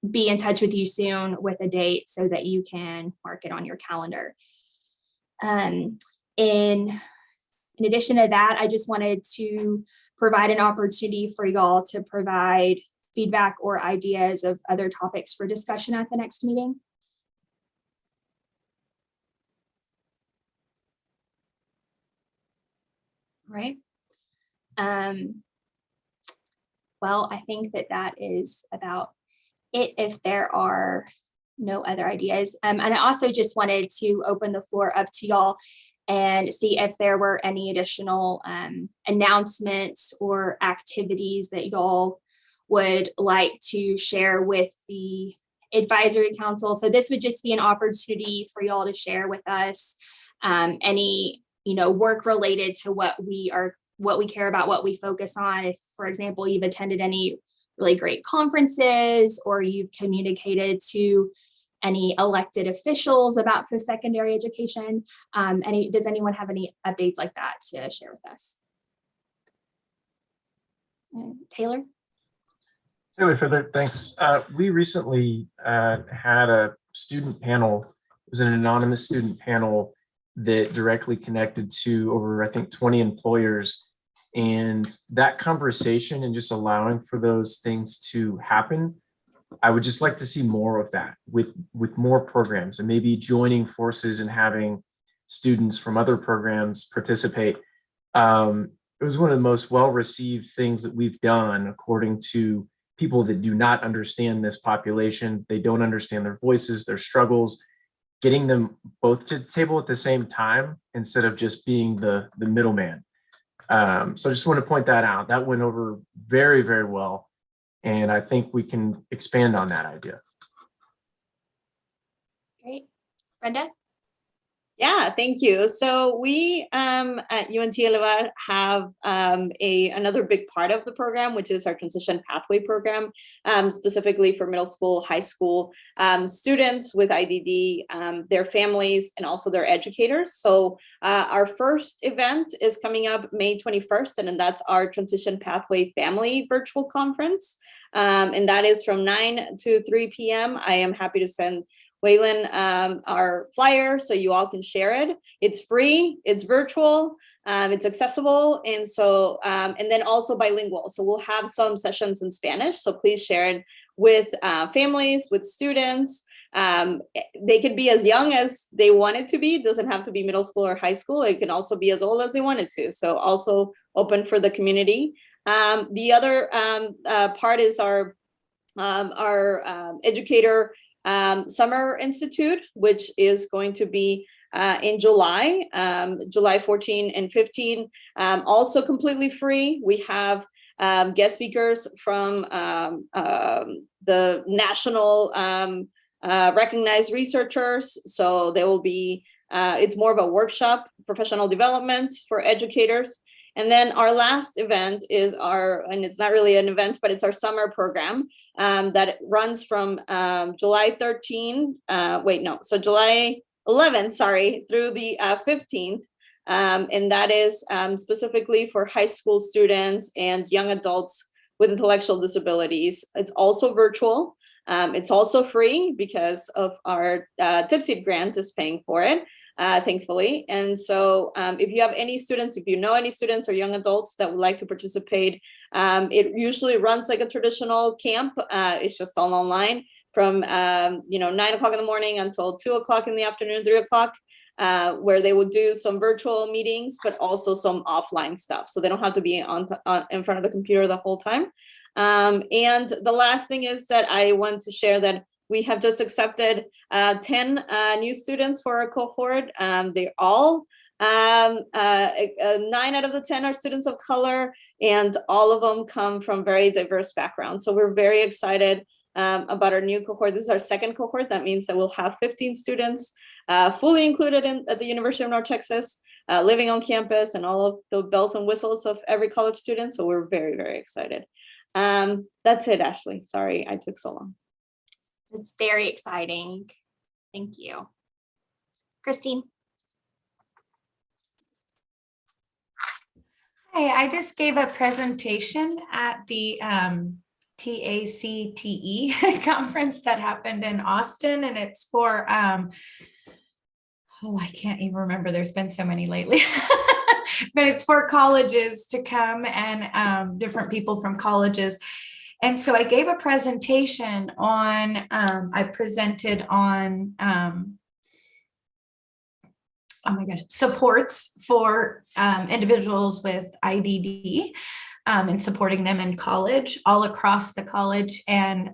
be in touch with you soon with a date so that you can mark it on your calendar. In addition to that, I just wanted to provide an opportunity for y'all to provide feedback or ideas of other topics for discussion at the next meeting. All right. Well, I think that is about it if there are no other ideas. And I also just wanted to open the floor up to y'all and see if there were any additional announcements or activities that y'all would like to share with the advisory council. So this would just be an opportunity for y'all to share with us any work related to what we care about, what we focus on. If, for example, you've attended any really great conferences, or you've communicated to any elected officials about post-secondary education. Does anyone have any updates like that to share with us? Taylor? Further, thanks. We recently had a student panel. It was an anonymous student panel that directly connected to over, I think, 20 employers. And that conversation and just allowing for those things to happen, I would just like to see more of that with more programs, and maybe joining forces and having students from other programs participate. It was one of the most well-received things that we've done, according to people that do not understand this population. They don't understand their voices, their struggles, getting them both to the table at the same time instead of just being the middleman. So I just want to point that out. That went over very, very well. And I think we can expand on that idea. Great. Brenda? Yeah, thank you. So we at UNT have another big part of the program, which is our transition pathway program, specifically for middle school, high school students with IDD, their families, and also their educators. So our first event is coming up May 21st, and that's our Transition Pathway Family Virtual Conference. And that is from 9 to 3 p.m. I am happy to send Waylon our flyer so you all can share it. It's free, it's virtual, it's accessible, and so and then also bilingual. So we'll have some sessions in Spanish, so please share it with families, with students. They could be as young as they want it to be. It doesn't have to be middle school or high school. It can also be as old as they wanted to. So also open for the community. The other part is our educator summer institute, which is going to be in July, July 14 and 15, also completely free. We have guest speakers from the national recognized researchers. So there will be, it's more of a workshop, professional development for educators. And then our last event is and it's not really an event, but it's our summer program that runs from July 11th, through the 15th. And that is specifically for high school students and young adults with intellectual disabilities. It's also virtual. It's also free because of our tip seed grant is paying for it, thankfully. And so if you have any students, if you know any students or young adults that would like to participate, it usually runs like a traditional camp. It's just all online from 9 o'clock in the morning until 2 o'clock in the afternoon, 3 o'clock, where they would do some virtual meetings, but also some offline stuff. So they don't have to be in front of the computer the whole time. And the last thing is that I want to share that we have just accepted 10 new students for our cohort. They're all 9 out of the 10 are students of color, and all of them come from very diverse backgrounds. So we're very excited about our new cohort. This is our second cohort. That means that we'll have 15 students fully included at the University of North Texas, living on campus and all of the bells and whistles of every college student. So we're very, very excited. That's it, Ashley. Sorry, I took so long. It's very exciting. Thank you. Christine. Hi, I just gave a presentation at the TACTE conference that happened in Austin, and it's for, I can't even remember, there's been so many lately, but it's for colleges to come and different people from colleges. And so I gave a presentation on, I presented on, supports for individuals with IDD and supporting them in college, all across the college. And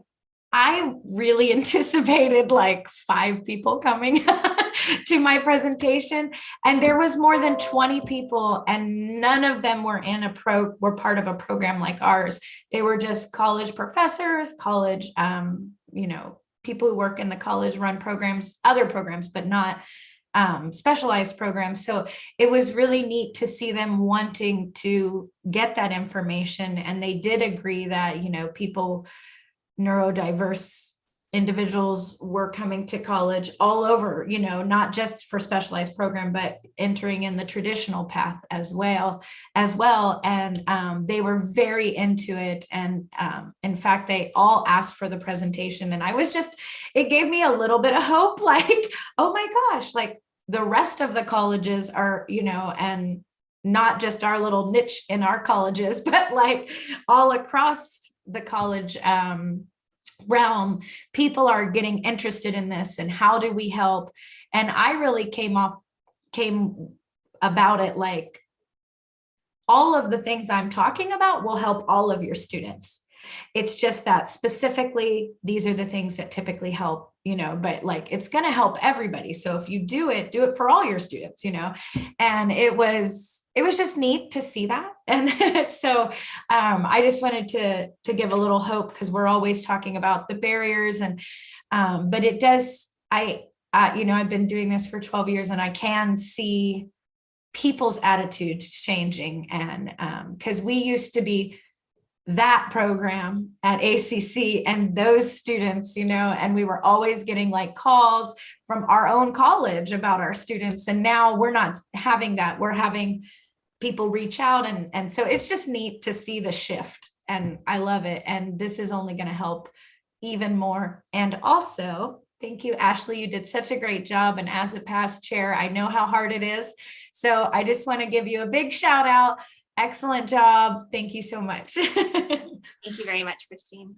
I really anticipated like 5 people coming to my presentation, and there was more than 20 people, and none of them were were part of a program like ours. They were just college professors, college, people who work in the college run programs, other programs, but not specialized programs. So it was really neat to see them wanting to get that information. And they did agree that, people, neurodiverse individuals were coming to college all over, not just for specialized program, but entering in the traditional path as well. And they were very into it. And in fact, they all asked for the presentation. And it gave me a little bit of hope, like, oh my gosh, like the rest of the colleges are, and not just our little niche in our colleges, but like all across the college realm, people are getting interested in this, and how do we help? And I really came about it like, all of the things I'm talking about will help all of your students. It's just that specifically, these are the things that typically help, but like, it's going to help everybody. So if you do it for all your students, and it was just neat to see that. And so I just wanted to give a little hope, because we're always talking about the barriers, and but it does, I've been doing this for 12 years, and I can see people's attitudes changing. And because we used to be that program at ACC and those students, and we were always getting like calls from our own college about our students. And now we're not having that. We're having people reach out. And so it's just neat to see the shift, and I love it. And this is only going to help even more. And also, thank you, Ashley. You did such a great job. And as a past chair, I know how hard it is. So I just want to give you a big shout out. Excellent job. Thank you so much. Thank you very much, Christine.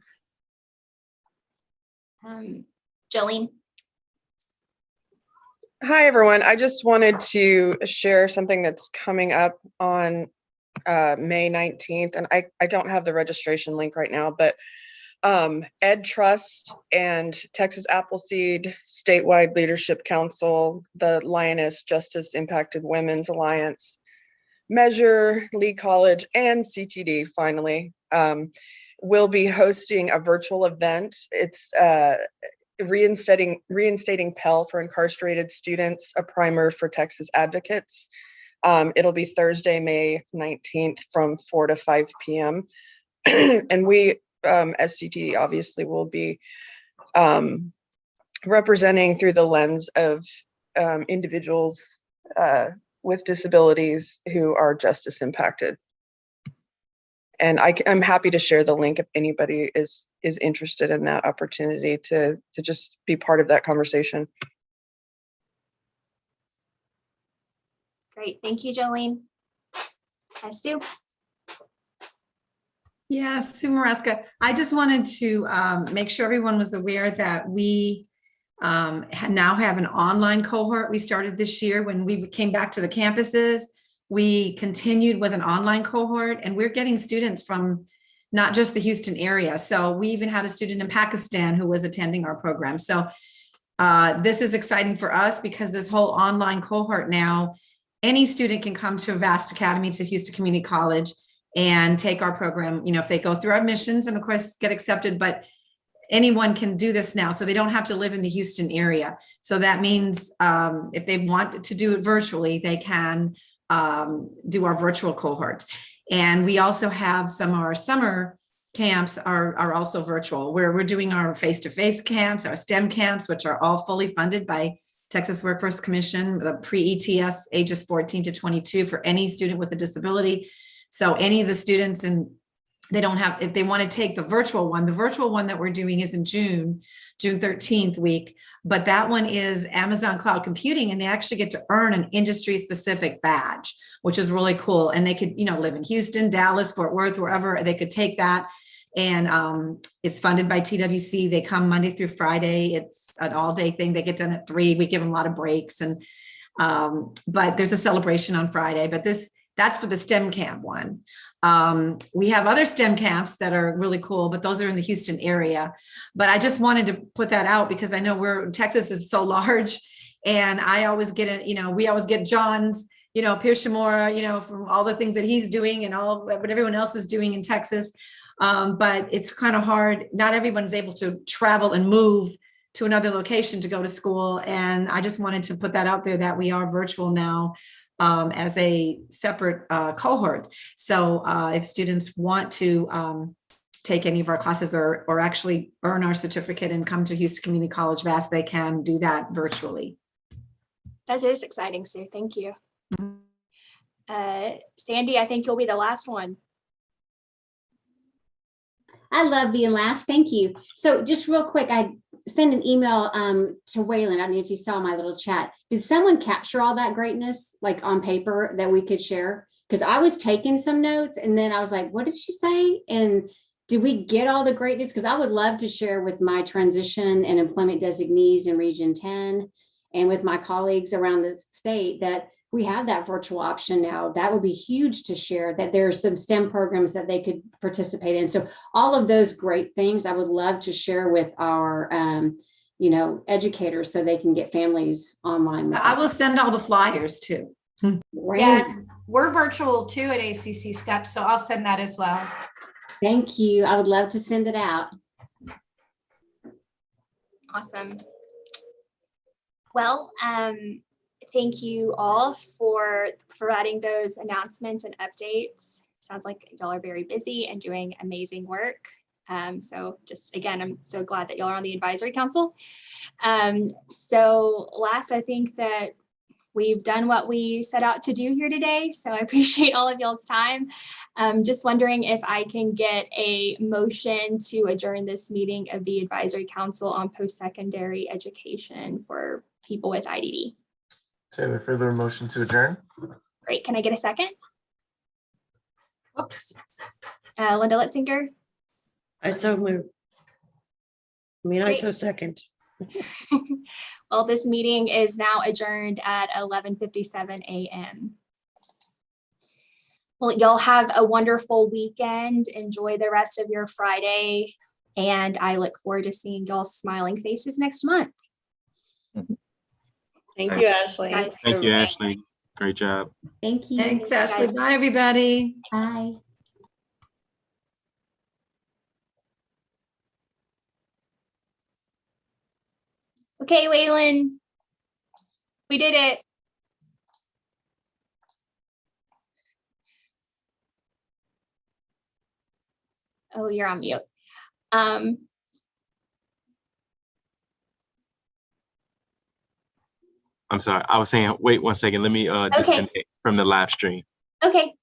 Jolene. Hi, everyone. I just wanted to share something that's coming up on May 19th, and I don't have the registration link right now, but Ed Trust and Texas Appleseed Statewide Leadership Council, the Lioness Justice Impacted Women's Alliance, Measure, Lee College, and CTD finally will be hosting a virtual event. It's reinstating Pell for incarcerated students, a primer for Texas advocates. It'll be Thursday, May 19th from 4 to 5 p.m. And we, as CTD, obviously will be representing through the lens of individuals with disabilities who are justice impacted. And I'm happy to share the link if anybody is interested in that opportunity to just be part of that conversation. Great, thank you, Jolene. Sue. Yeah, Sue Maresca. I just wanted to make sure everyone was aware that we now have an online cohort we started this year. When we came back to the campuses, we continued with an online cohort, and we're getting students from not just the Houston area. So we even had a student in Pakistan who was attending our program. So this is exciting for us because this whole online cohort now, any student can come to Avast Academy, to Houston Community College, and take our program, you know, if they go through our admissions and of course get accepted, but anyone can do this now. So they don't have to live in the Houston area. So that means if they want to do it virtually, they can do our virtual cohort. And we also have some of our summer camps are also virtual, where we're doing our face-to-face camps, our STEM camps, which are all fully funded by Texas Workforce Commission, the pre-ETS ages 14 to 22 for any student with a disability. So any of the students, and they don't have, if they want to take the virtual one that we're doing is in June 13th week, but that one is Amazon Cloud Computing, and they actually get to earn an industry specific badge, which is really cool. And they could, you know, live in Houston, Dallas, Fort Worth, wherever they could take that. And it's funded by TWC. They come Monday through Friday. It's an all day thing. They get done at 3. We give them a lot of breaks, and but there's a celebration on Friday, but that's for the STEM camp one. We have other STEM camps that are really cool, but those are in the Houston area. But I just wanted to put that out because I know Texas is so large, and I always get it, you know, we always get John's, you know, Pierce Shamora, you know, from all the things that he's doing and all what everyone else is doing in Texas. But it's kind of hard. Not everyone's able to travel and move to another location to go to school. And I just wanted to put that out there that we are virtual now. As a separate cohort. So if students want to take any of our classes or actually earn our certificate and come to Houston Community College Vast, they can do that virtually. That is exciting, Sue. Thank you. Sandy, I think you'll be the last one. I love being last. Thank you. So just real quick, I sent an email to Waylon. I don't know if you saw my little chat. Did someone capture all that greatness like on paper that we could share? Because I was taking some notes and then I was like, what did she say? And did we get all the greatness? Because I would love to share with my transition and employment designees in Region 10 and with my colleagues around the state that we have that virtual option now. That would be huge to share, that there are some STEM programs that they could participate in. So all of those great things I would love to share with our you know, educators so they can get families online. I will send all the flyers too. Yeah, we're virtual too at ACC STEP, so I'll send that as well. Thank you. I would love to send it out. Awesome. Well, thank you all for providing those announcements and updates. Sounds like y'all are very busy and doing amazing work. So just again, I'm so glad that y'all are on the advisory council. So last, I think that we've done what we set out to do here today. So I appreciate all of y'all's time. Just wondering if I can get a motion to adjourn this meeting of the Advisory Council on Post-Secondary Education for people with IDD. Taylor, further motion to adjourn. Great. Can I get a second? Oops. Linda Litzinger. I so moved. I mean, I so second. Well, this meeting is now adjourned at 11:57 a.m. Well, y'all have a wonderful weekend. Enjoy the rest of your Friday. And I look forward to seeing y'all's smiling faces next month. Thank you, Ashley. Thank you, Ashley. Great job. Thank you. Thanks, Ashley. Bye, everybody. Bye. Okay, Waylon, we did it. Oh, you're on mute. I'm sorry. I was saying, wait 1 second. Let me disconnect from the live stream. Okay.